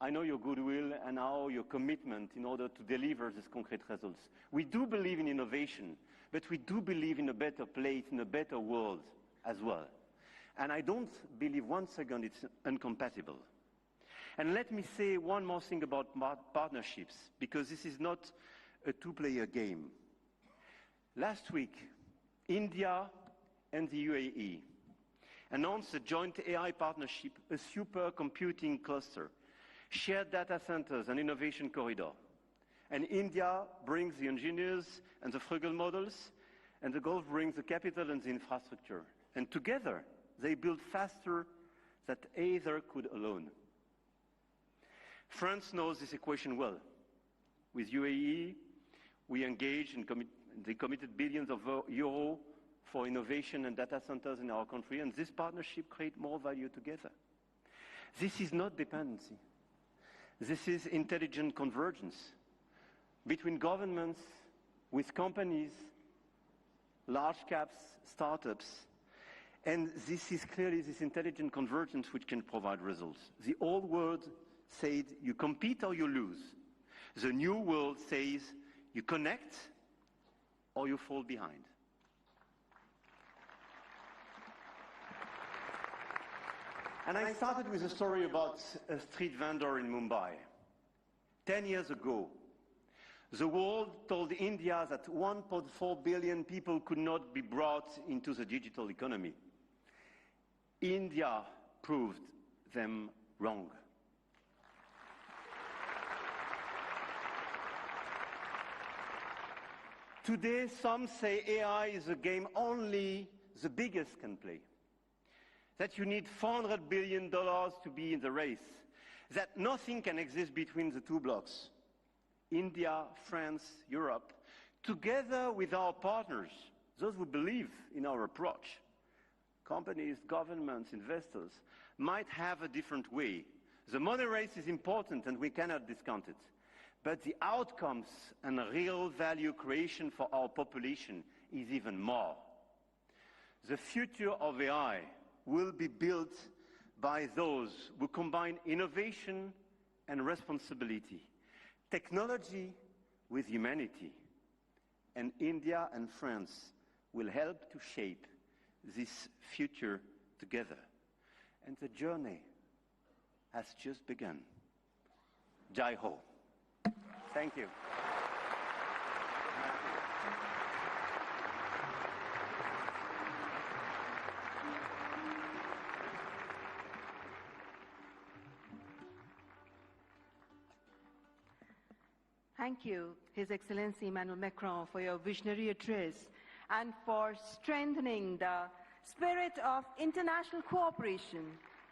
I know your goodwill and now your commitment in order to deliver these concrete results. We do believe in innovation, but we do believe in a better place, in a better world as well. And I don't believe one second it's incompatible. And let me say one more thing about partnerships, because this is not a two-player game. Last week, India and the UAE announced a joint AI partnership, a supercomputing cluster, shared data centers and innovation corridor. And India brings the engineers and the frugal models, and the Gulf brings the capital and the infrastructure. And together, they build faster than either could alone. France knows this equation well. With UAE, we engaged and they committed billions of euros for innovation and data centers in our country, and this partnership creates more value together. This is not dependency. This is intelligent convergence between governments, with companies, large caps, startups, and this is clearly this intelligent convergence which can provide results. The old world said you compete or you lose. The new world says you connect or you fall behind. And I started with a story about a street vendor in Mumbai. 10 years ago, the world told India that 1.4 billion people could not be brought into the digital economy. India proved them wrong. Today, some say AI is a game only the biggest can play. That you need $400 billion to be in the race. That nothing can exist between the two blocks. India, France, Europe, together with our partners, those who believe in our approach, companies, governments, investors, might have a different way. The money race is important and we cannot discount it. But the outcomes and real value creation for our population is even more. The future of AI will be built by those who combine innovation and responsibility, technology with humanity. And India and France will help to shape this future together. And the journey has just begun. Jai Ho. Thank you. Thank you, His Excellency Emmanuel Macron, for your visionary address and for strengthening the spirit of international cooperation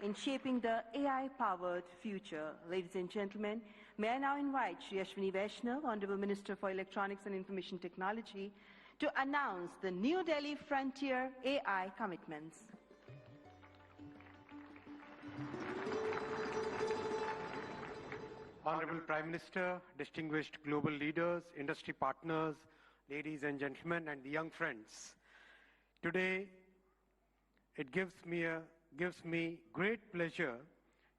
in shaping the AI-powered future. Ladies and gentlemen, may I now invite Shri Ashwini Vaishnav, Honorable Minister for Electronics and Information Technology, to announce the New Delhi Frontier AI commitments. Honorable Prime Minister, distinguished global leaders, industry partners, ladies and gentlemen, and the young friends. Today, it gives me great pleasure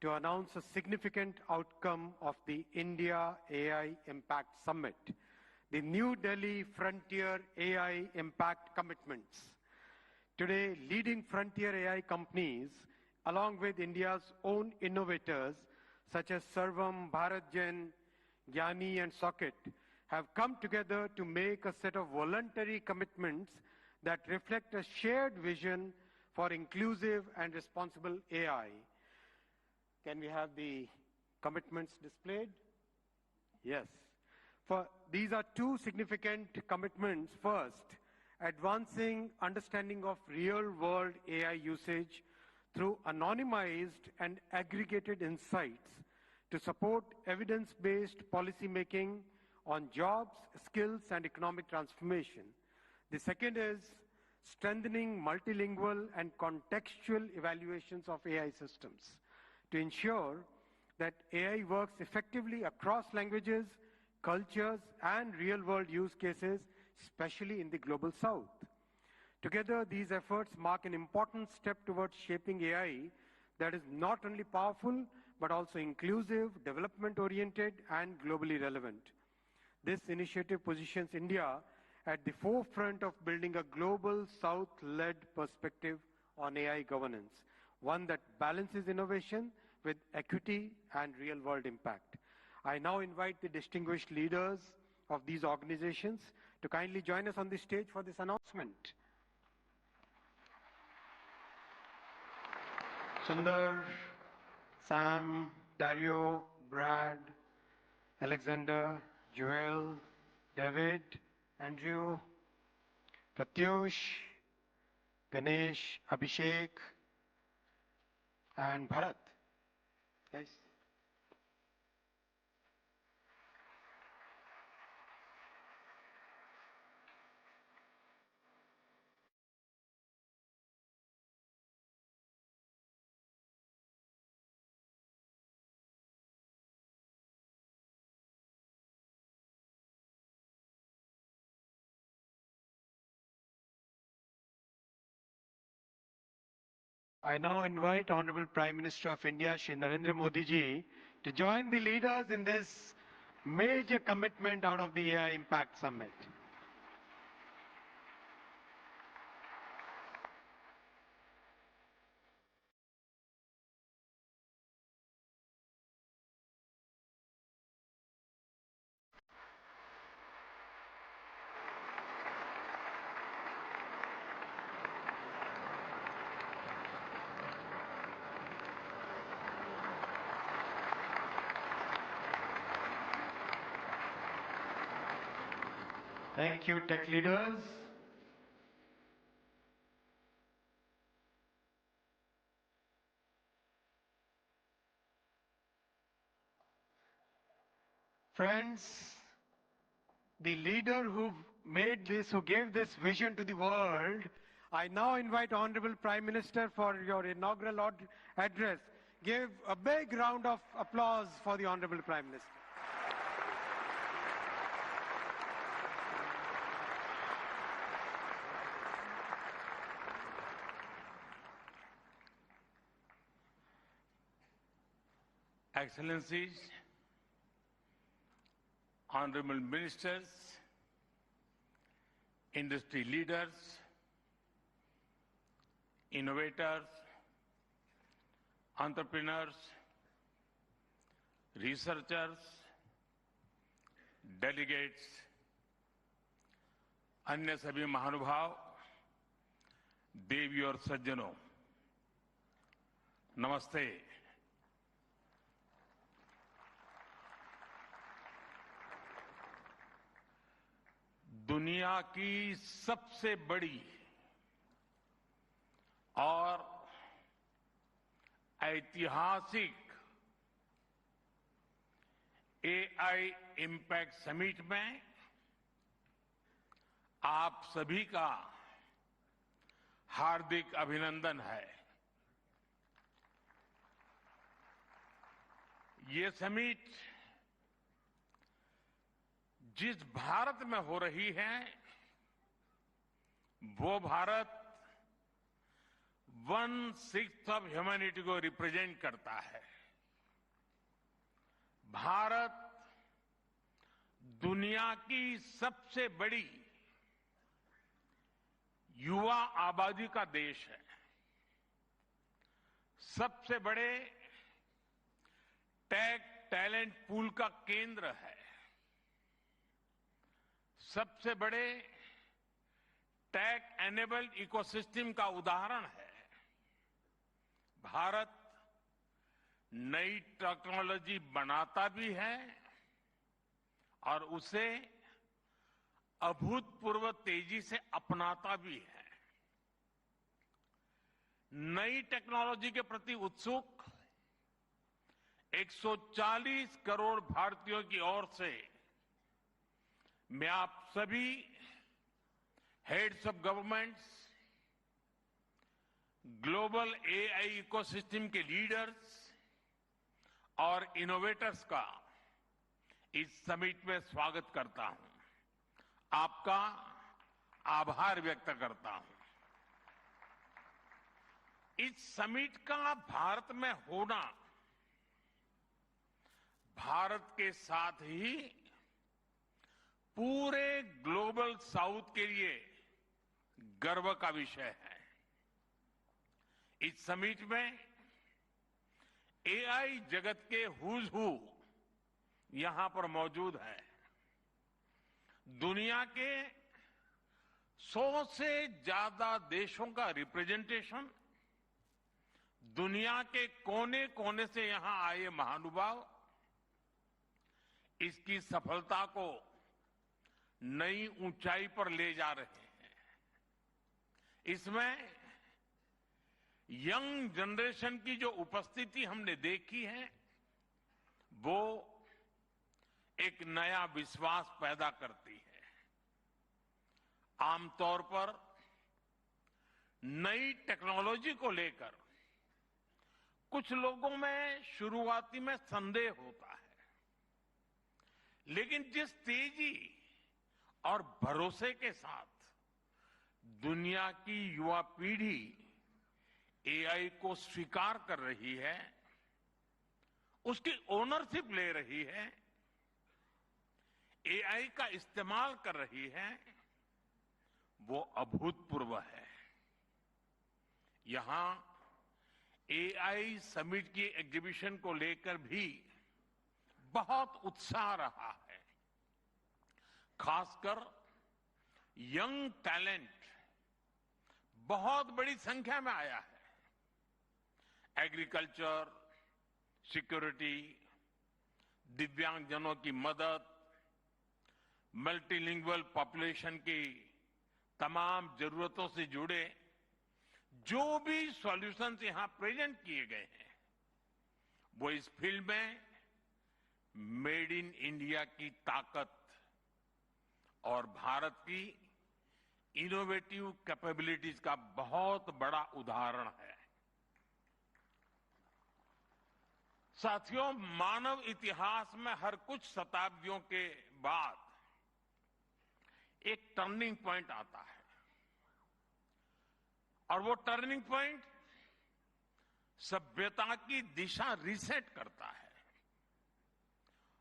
to announce a significant outcome of the India AI Impact Summit, the New Delhi Frontier AI Impact Commitments. Today, leading frontier AI companies, along with India's own innovators, such as Sarvam, BharatGen, Gyani, and Socket, have come together to make a set of voluntary commitments that reflect a shared vision for inclusive and responsible AI. Can we have the commitments displayed? Yes. These are two significant commitments. First, advancing understanding of real-world AI usage through anonymized and aggregated insights to support evidence-based policymaking on jobs, skills, and economic transformation. The second is strengthening multilingual and contextual evaluations of AI systems to ensure that AI works effectively across languages, cultures, and real-world use cases, especially in the Global South. Together, these efforts mark an important step towards shaping AI that is not only powerful, but also inclusive, development-oriented, and globally relevant. This initiative positions India at the forefront of building a global South-led perspective on AI governance, one that balances innovation with equity and real-world impact. I now invite the distinguished leaders of these organizations to kindly join us on the stage for this announcement. Sundar, Sam, Dario, Brad, Alexander, Joel, David, Andrew, Pratyush, Ganesh, Abhishek, and Bharat. Guys. I now invite Honorable Prime Minister of India, Shri Narendra Modi ji, to join the leaders in this major commitment out of the AI Impact Summit. Thank you, tech leaders. Friends, the leader who made this, who gave this vision to the world, I now invite Honorable Prime Minister for your inaugural address. Give a big round of applause for the Honorable Prime Minister. Excellencies, honorable ministers, industry leaders, innovators, entrepreneurs, researchers, delegates, अन्य सभी महानुभाव, देवी और सज्जनों, नमस्ते। दुनिया की सबसे बड़ी और ऐतिहासिक एआई इम्पैक्ट समिट में आप सभी का हार्दिक अभिनंदन है। ये समिट जिस भारत में हो रही है, वो भारत 1/6 ऑफ ह्यूमैनिटी को रिप्रेजेंट करता है। भारत दुनिया की सबसे बड़ी युवा आबादी का देश है, सबसे बड़े टेक टैलेंट पूल का केंद्र है, सबसे बड़े टेक एनेबल्ड इकोसिस्टम का उदाहरण है। भारत नई टेक्नोलॉजी बनाता भी है और उसे अभूतपूर्व तेजी से अपनाता भी है। नई टेक्नोलॉजी के प्रति उत्सुक 140 करोड़ भारतीयों की ओर से मैं आप सभी heads of governments, global AI ecosystem के लीडर्स और इनोवेटर्स का इस समिट में स्वागत करता हूं। आपका आभार व्यक्त करता हूं। इस समिट का भारत में होना भारत के साथ ही पूरे ग्लोबल साउथ के लिए गर्व का विषय है। इस समिट में एआई जगत के हुज हू यहां पर मौजूद है। दुनिया के 100 से ज्यादा देशों का रिप्रेजेंटेशन, दुनिया के कोने कोने से यहां आए महानुभाव इसकी सफलता को नई ऊंचाई पर ले जा रहे हैं। इसमें यंग जनरेशन की जो उपस्थिति हमने देखी है वो एक नया विश्वास पैदा करती है। आमतौर पर नई टेक्नोलॉजी को लेकर कुछ लोगों में शुरुआती में संदेह होता है, लेकिन जिस तेजी और भरोसे के साथ दुनिया की युवा पीढ़ी एआई को स्वीकार कर रही है, उसकी ओनरशिप ले रही है, एआई का इस्तेमाल कर रही है, वो अभूतपूर्व है। यहां एआई समिट की एग्जीबिशन को लेकर भी बहुत उत्साह रहा है। खासकर यंग टैलेंट बहुत बड़ी संख्या में आया है। एग्रीकल्चर, सिक्योरिटी, दिव्यांगजनों की मदद, मल्टीलिंगुअल पॉपुलेशन की तमाम जरूरतों से जुड़े जो भी सॉल्यूशंस यहां प्रेजेंट किए गए हैं वो इस फील्ड में मेड इन इंडिया की ताकत और भारत की इनोवेटिव कैपेबिलिटीज का बहुत बड़ा उदाहरण है। साथियों, मानव इतिहास में हर कुछ शताब्दियों के बाद एक टर्निंग पॉइंट आता है और वो टर्निंग पॉइंट सभ्यता की दिशा रीसेट करता है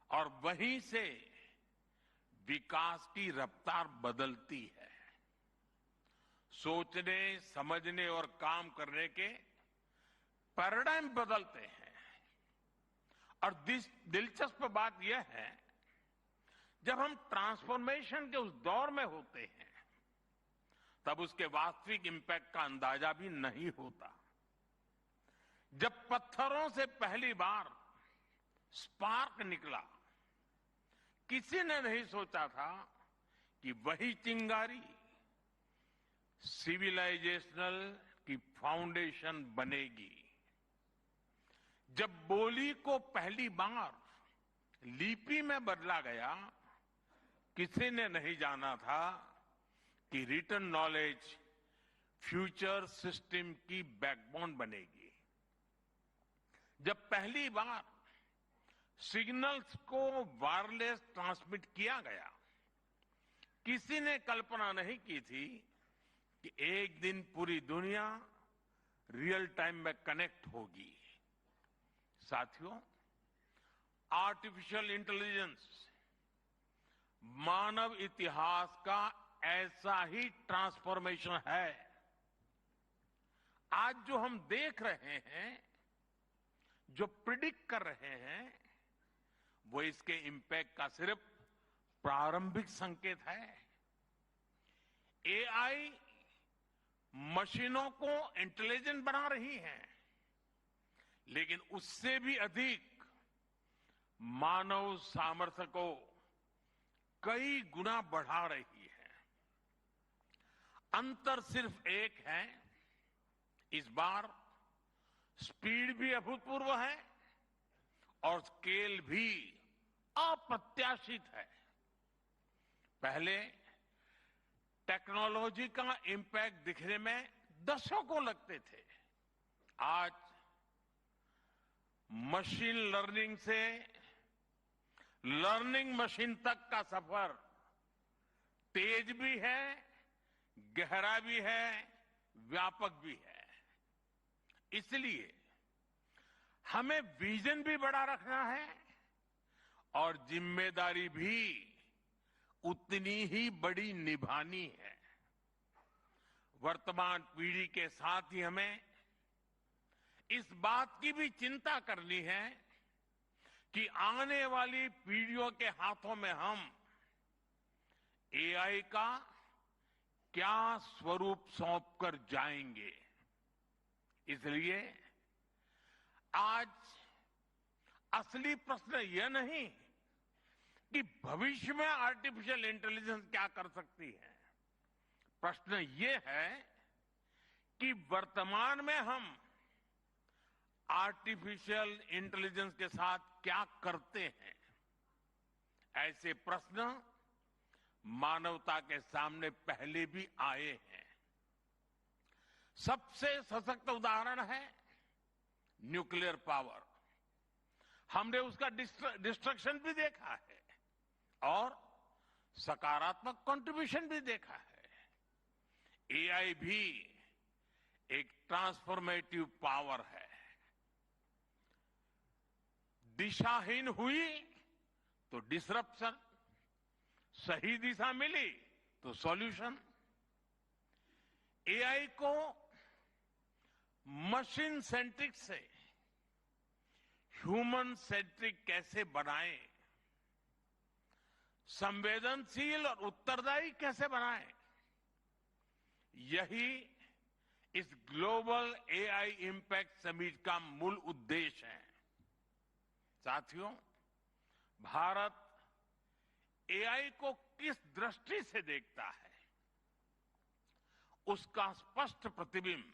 और वहीं से विकास की रफ्तार बदलती है। सोचने, समझने और काम करने के पैराडाइम बदलते हैं और दिलचस्प बात यह है, जब हम ट्रांसफॉर्मेशन के उस दौर में होते हैं तब उसके वास्तविक इंपैक्ट का अंदाजा भी नहीं होता। जब पत्थरों से पहली बार स्पार्क निकला, किसी ने नहीं सोचा था कि वही चिंगारी सिविलाइजेशनल की फाउंडेशन बनेगी। जब बोली को पहली बार लिपि में बदला गया, किसी ने नहीं जाना था कि रिटन नॉलेज फ्यूचर सिस्टम की बैकबोन बनेगी। जब पहली बार सिग्नल्स को वायरलेस ट्रांसमिट किया गया, किसी ने कल्पना नहीं की थी कि एक दिन पूरी दुनिया रियल टाइम में कनेक्ट होगी। साथियों, आर्टिफिशियल इंटेलिजेंस मानव इतिहास का ऐसा ही ट्रांसफॉर्मेशन है। आज जो हम देख रहे हैं, जो प्रिडिक्ट कर रहे हैं, वो इसके इंपैक्ट का सिर्फ प्रारंभिक संकेत है। एआई मशीनों को इंटेलिजेंट बना रही है, लेकिन उससे भी अधिक मानव सामर्थ्य को कई गुना बढ़ा रही है। अंतर सिर्फ एक है, इस बार स्पीड भी अभूतपूर्व है और स्केल भी अप्रत्याशित है। पहले टेक्नोलॉजी का इंपैक्ट दिखने में दशकों लगते थे। आज मशीन लर्निंग से लर्निंग मशीन तक का सफर तेज भी है, गहरा भी है, व्यापक भी है। इसलिए हमें विजन भी बड़ा रखना है और जिम्मेदारी भी उतनी ही बड़ी निभानी है। वर्तमान पीढ़ी के साथ ही हमें इस बात की भी चिंता करनी है कि आने वाली पीढ़ियों के हाथों में हम एआई का क्या स्वरूप सौंपकर जाएंगे। इसलिए आज असली प्रश्न यह नहीं कि भविष्य में आर्टिफिशियल इंटेलिजेंस क्या कर सकती है। प्रश्न ये है कि वर्तमान में हम आर्टिफिशियल इंटेलिजेंस के साथ क्या करते हैं। ऐसे प्रश्न मानवता के सामने पहले भी आए हैं। सबसे सशक्त उदाहरण है न्यूक्लियर पावर। हमने उसका डिस्ट्रक्शन भी देखा है और सकारात्मक कंट्रीब्यूशन भी देखा है। एआई भी एक ट्रांसफॉर्मेटिव पावर है। दिशाहीन हुई तो डिसरप्शन, सही दिशा मिली तो सॉल्यूशन। एआई को मशीन सेंट्रिक से ह्यूमन सेंट्रिक कैसे बनाएं, संवेदनशील और उत्तरदायी कैसे बनाएं, यही इस ग्लोबल एआई इंपैक्ट समिट का मूल उद्देश्य है। साथियों, भारत एआई को किस दृष्टि से देखता है, उसका स्पष्ट प्रतिबिंब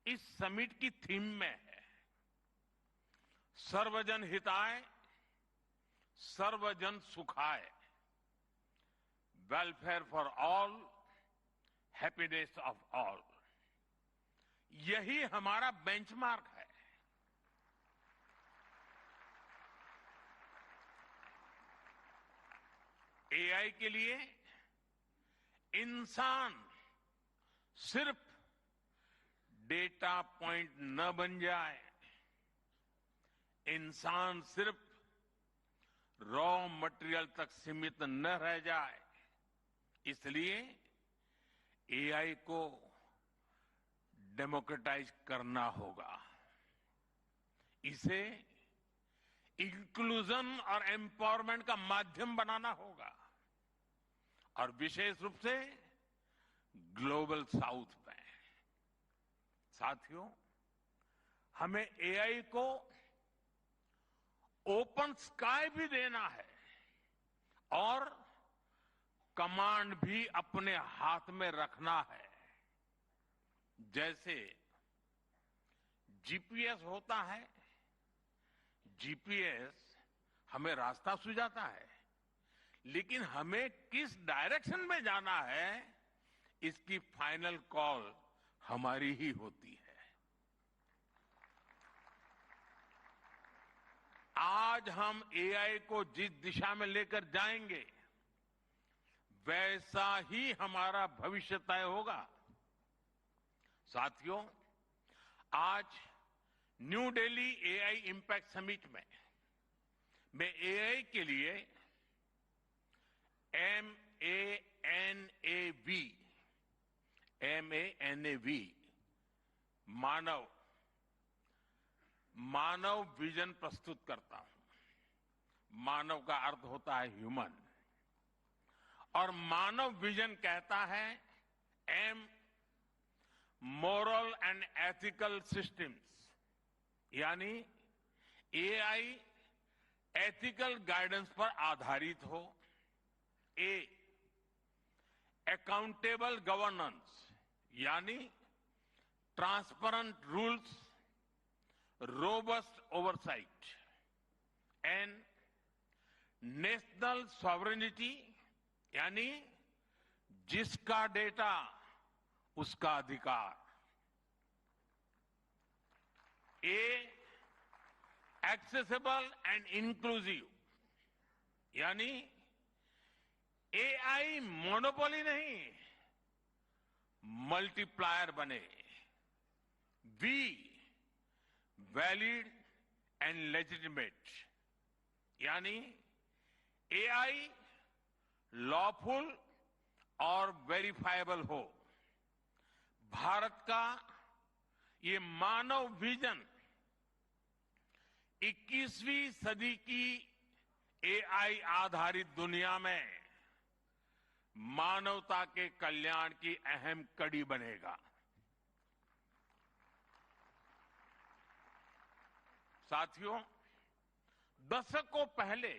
इस समिट की थीम में है। सर्वजन हिताय, सर्वजन सुखाय, welfare for all, happiness of all. यही हमारा बेंचमार्क है। एआई के लिए इंसान सिर्फ डेटा पॉइंट न बन जाए, इंसान सिर्फ रॉ मटेरियल तक सीमित न रह जाए। इसलिए एआई को डेमोक्रेटाइज करना होगा, इसे इंक्लूजन और एम्पावरमेंट का माध्यम बनाना होगा और विशेष रूप से ग्लोबल साउथ में। साथियों, हमें एआई को ओपन स्काई भी देना है और कमांड भी अपने हाथ में रखना है। जैसे जीपीएस होता है, जीपीएस हमें रास्ता सुझाता है, लेकिन हमें किस डायरेक्शन में जाना है इसकी फाइनल कॉल हमारी ही होती है। आज हम एआई को जिस दिशा में लेकर जाएंगे वैसा ही हमारा भविष्य तय होगा। साथियों, आज new Delhi AI impact summit में मैं एआई के लिए MANAV मानव विजन प्रस्तुत करता हूं। मानव का अर्थ होता है ह्यूमन और मानव विजन कहता है M moral and ethical systems, यानी एआई एथिकल गाइडेंस पर आधारित हो। A अकाउंटेबल गवर्नेंस, यानी transparent rules, robust oversight. And national sovereignty, यानी जिसका डेटा उसका अधिकार। ए, एक्सेसिबल एंड इंक्लूसिव, यानी एआई मोनोपोली नहीं, मल्टीप्लायर बने। वी, वैलिड एंड लेजिटिमेट, यानी एआई लॉफुल और वेरीफाइबल हो। भारत का ये मानव विजन 21वीं सदी की एआई आधारित दुनिया में मानवता के कल्याण की अहम कड़ी बनेगा। साथियों, दशकों पहले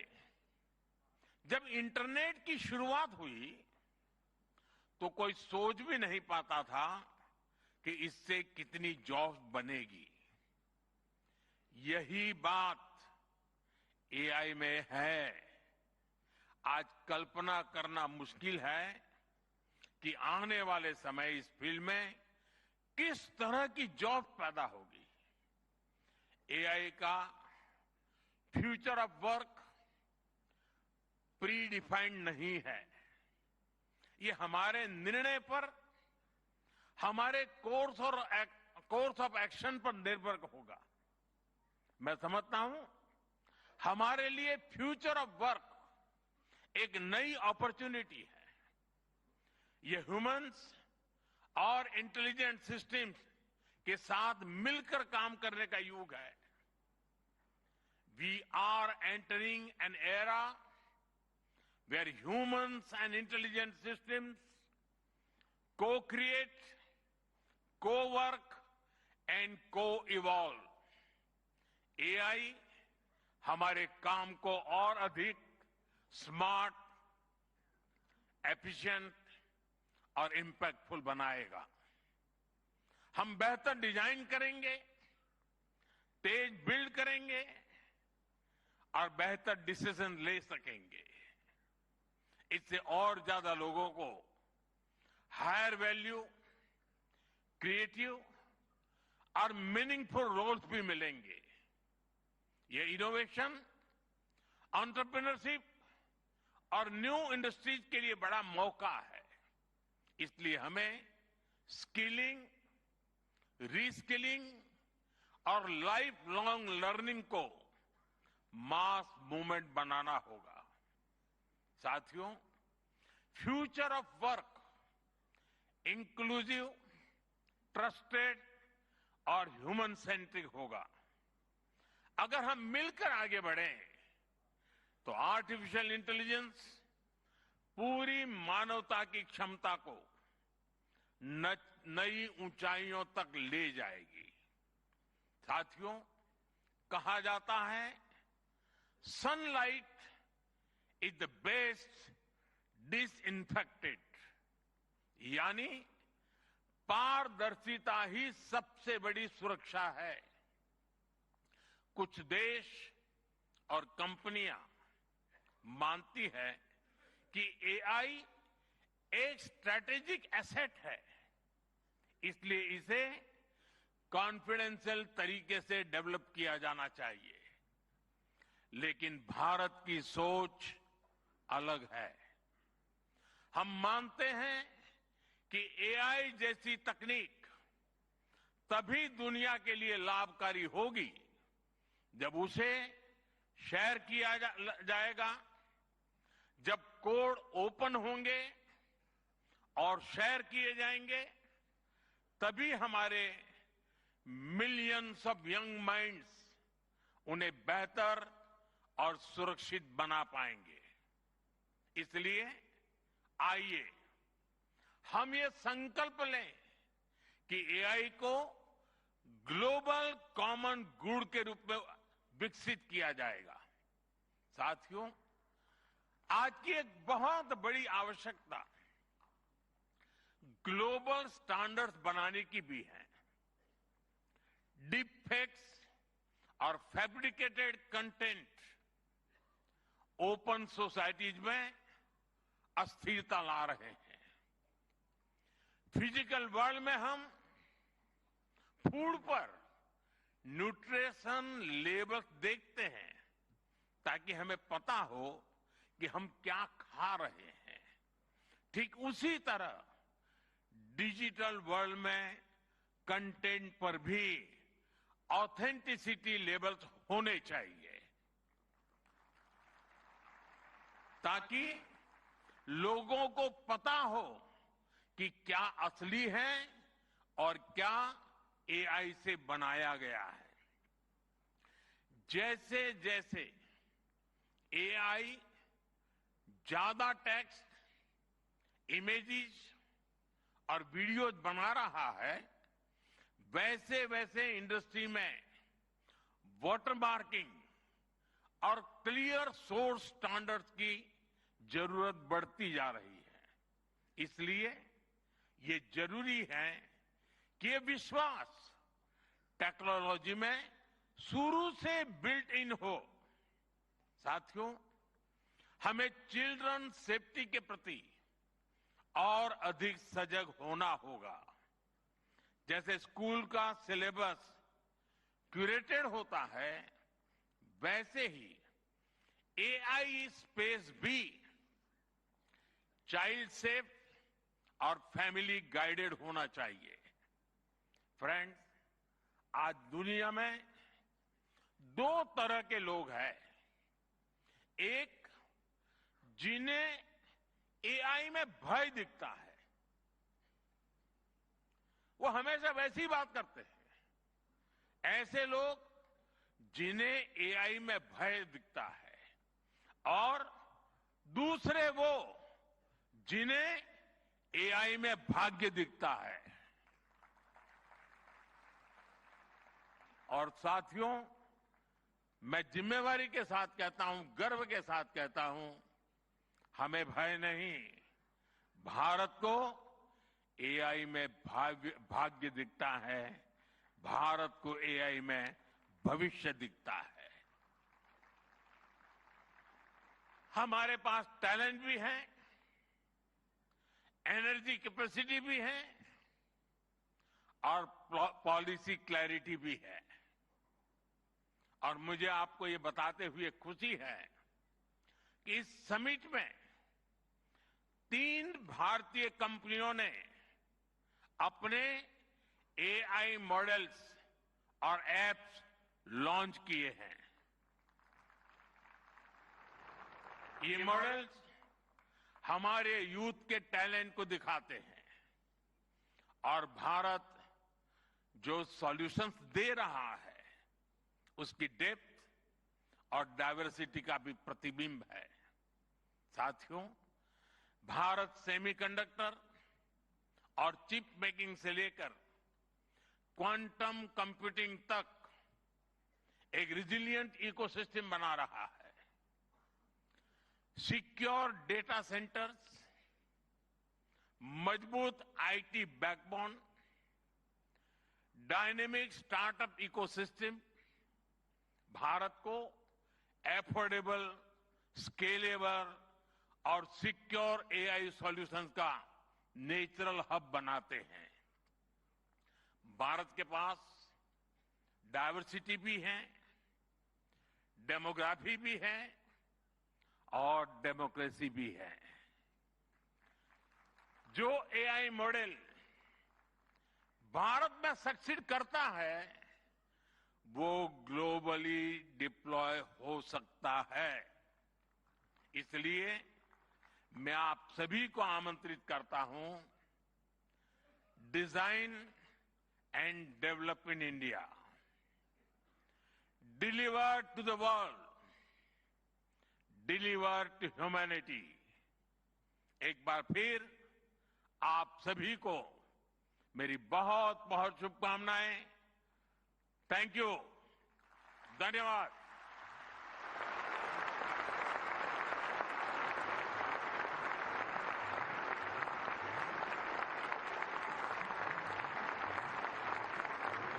जब इंटरनेट की शुरुआत हुई तो कोई सोच भी नहीं पाता था कि इससे कितनी जॉब्स बनेगी। यही बात एआई में है। आज कल्पना करना मुश्किल है कि आने वाले समय इस फील्ड में किस तरह की जॉब पैदा होगी। एआई का future of work pre defined नहीं है। ये हमारे निर्णय पर, हमारे कोर्स ऑफ एक्शन पर निर्भर होगा। मैं समझता हूं हमारे लिए फ्यूचर ऑफ वर्क एक नई अपॉर्चुनिटी है। ये ह्यूमंस और इंटेलिजेंट सिस्टम्स के साथ मिलकर काम करने का युग है। We are entering an era where humans and intelligent systems co-create, co-work and co-evolve. AI हमारे काम को और अधिक स्मार्ट, एफिशिएंट और इंपैक्टफुल बनाएगा। हम बेहतर डिजाइन करेंगे, तेज बिल्ड करेंगे और बेहतर डिसीजन ले सकेंगे। इससे और ज्यादा लोगों को हायर वैल्यू, क्रिएटिव और मीनिंगफुल रोल्स भी मिलेंगे। ये इनोवेशन, एंटरप्रेन्योरशिप और न्यू इंडस्ट्रीज के लिए बड़ा मौका है। इसलिए हमें स्किलिंग, रीस्किलिंग और लाइफ लॉन्ग लर्निंग को मास मूवमेंट बनाना होगा। साथियों, future of work inclusive, trusted और ह्यूमन सेंट्रिक होगा। अगर हम मिलकर आगे बढ़ें तो आर्टिफिशियल इंटेलिजेंस पूरी मानवता की क्षमता को नई ऊंचाइयों तक ले जाएगी। साथियों, कहा जाता है sunlight is the best disinfectant, यानी पारदर्शिता ही सबसे बड़ी सुरक्षा है। कुछ देश और कंपनियां मानती है कि एआई एक स्ट्रैटेजिक एसेट है, इसलिए इसे कॉन्फिडेंशियल तरीके से डेवलप किया जाना चाहिए। लेकिन भारत की सोच अलग है। हम मानते हैं कि एआई जैसी तकनीक तभी दुनिया के लिए लाभकारी होगी जब उसे शेयर किया जाएगा, जब कोड ओपन होंगे और शेयर किए जाएंगे, तभी हमारे मिलियंस ऑफ यंग माइंड्स उन्हें बेहतर और सुरक्षित बना पाएंगे। इसलिए आइए हम ये संकल्प लें कि एआई को ग्लोबल कॉमन गुड के रूप में विकसित किया जाएगा। साथियों, आज की एक बहुत बड़ी आवश्यकता ग्लोबल स्टैंडर्ड्स बनाने की भी है। डीप फेक्स और फैब्रिकेटेड कंटेंट ओपन सोसाइटीज में अस्थिरता ला रहे हैं। फिजिकल वर्ल्ड में हम फूड पर न्यूट्रिशन लेबल देखते हैं ताकि हमें पता हो कि हम क्या खा रहे हैं। ठीक उसी तरह डिजिटल वर्ल्ड में कंटेंट पर भी ऑथेंटिसिटी लेबल्स होने चाहिए ताकि लोगों को पता हो कि क्या असली है और क्या एआई से बनाया गया है। जैसे जैसे एआई ज्यादा टेक्स्ट, इमेजेस और वीडियोज बना रहा है, वैसे वैसे इंडस्ट्री में वाटरमार्किंग और क्लियर सोर्स स्टैंडर्ड्स की जरूरत बढ़ती जा रही है। इसलिए ये जरूरी है कि ये विश्वास टेक्नोलॉजी में शुरू से बिल्ट इन हो। साथियों, हमें चिल्ड्रन सेफ्टी के प्रति और अधिक सजग होना होगा। जैसे स्कूल का सिलेबस क्यूरेटेड होता है, वैसे ही एआई स्पेस भी चाइल्ड सेफ और फैमिली गाइडेड होना चाहिए। फ्रेंड्स, आज दुनिया में दो तरह के लोग हैं। एक, जिन्हें एआई में भय दिखता है, वो हमेशा वैसी बात करते हैं। ऐसे लोग जिन्हें एआई में भय दिखता है, और दूसरे वो जिन्हें एआई में भाग्य दिखता है। और साथियों, मैं जिम्मेवारी के साथ कहता हूं, गर्व के साथ कहता हूं, हमें भय नहीं, भारत को एआई में भाग्य दिखता है, भारत को एआई में भविष्य दिखता है। हमारे पास टैलेंट भी है, एनर्जी कैपेसिटी भी है और पॉलिसी क्लैरिटी भी है। और मुझे आपको ये बताते हुए खुशी है कि इस समिट में 3 भारतीय कंपनियों ने अपने एआई मॉडल्स और एप्स लॉन्च किए हैं। ये मॉडल्स हमारे यूथ के टैलेंट को दिखाते हैं और भारत जो सॉल्यूशंस दे रहा है उसकी डेप्थ और डाइवर्सिटी का भी प्रतिबिंब है। साथियों, भारत सेमीकंडक्टर और चिप मेकिंग से लेकर क्वांटम कंप्यूटिंग तक एक रिजिलिएंट इकोसिस्टम बना रहा है। सिक्योर डेटा सेंटर्स, मजबूत IT backbone, dynamic startup ecosystem Bharat को एफोर्डेबल, स्केलेबल और सिक्योर एआई सॉल्यूशंस का नेचुरल हब बनाते हैं। भारत के पास डाइवर्सिटी भी है, डेमोग्राफी भी है और डेमोक्रेसी भी है। जो एआई मॉडल भारत में सक्सीड करता है वो ग्लोबली डिप्लॉय हो सकता है। इसलिए मैं आप सभी को आमंत्रित करता हूं, design and develop in India, deliver to the world, deliver to humanity. एक बार फिर आप सभी को मेरी बहुत बहुत शुभकामनाएं। थैंक यू, धन्यवाद।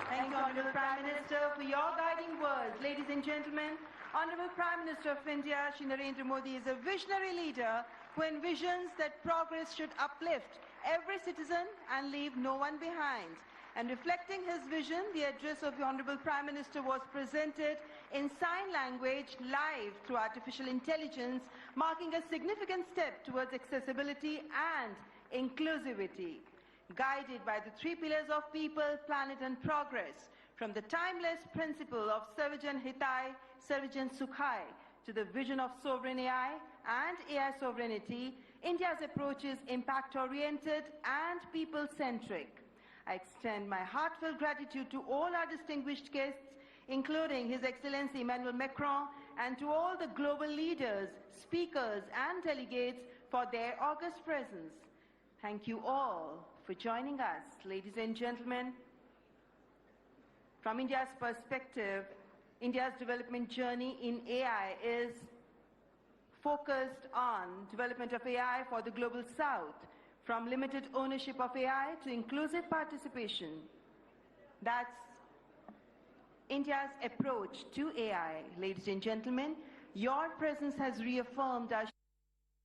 Thank you, Honorable Prime Minister, for your guiding words. Ladies and gentlemen, Honorable Prime Minister of India, Shri Narendra Modi, is a visionary leader who envisions that progress should uplift every citizen and leave no one behind. And reflecting his vision, the address of the Honorable Prime Minister was presented in sign language live through artificial intelligence, marking a significant step towards accessibility and inclusivity. Guided by the three pillars of people, planet and progress, from the timeless principle of Sarvajan Hitai, Sarvajan Sukhai, to the vision of sovereign AI and AI sovereignty, India's approach is impact-oriented and people-centric. I extend my heartfelt gratitude to all our distinguished guests, including His Excellency Emmanuel Macron, and to all the global leaders, speakers, and delegates for their august presence. Thank you all for joining us, ladies and gentlemen. From India's perspective, India's development journey in AI is focused on development of AI for the global south, from limited ownership of AI to inclusive participation. That's India's approach to AI. Ladies and gentlemen, your presence has reaffirmed our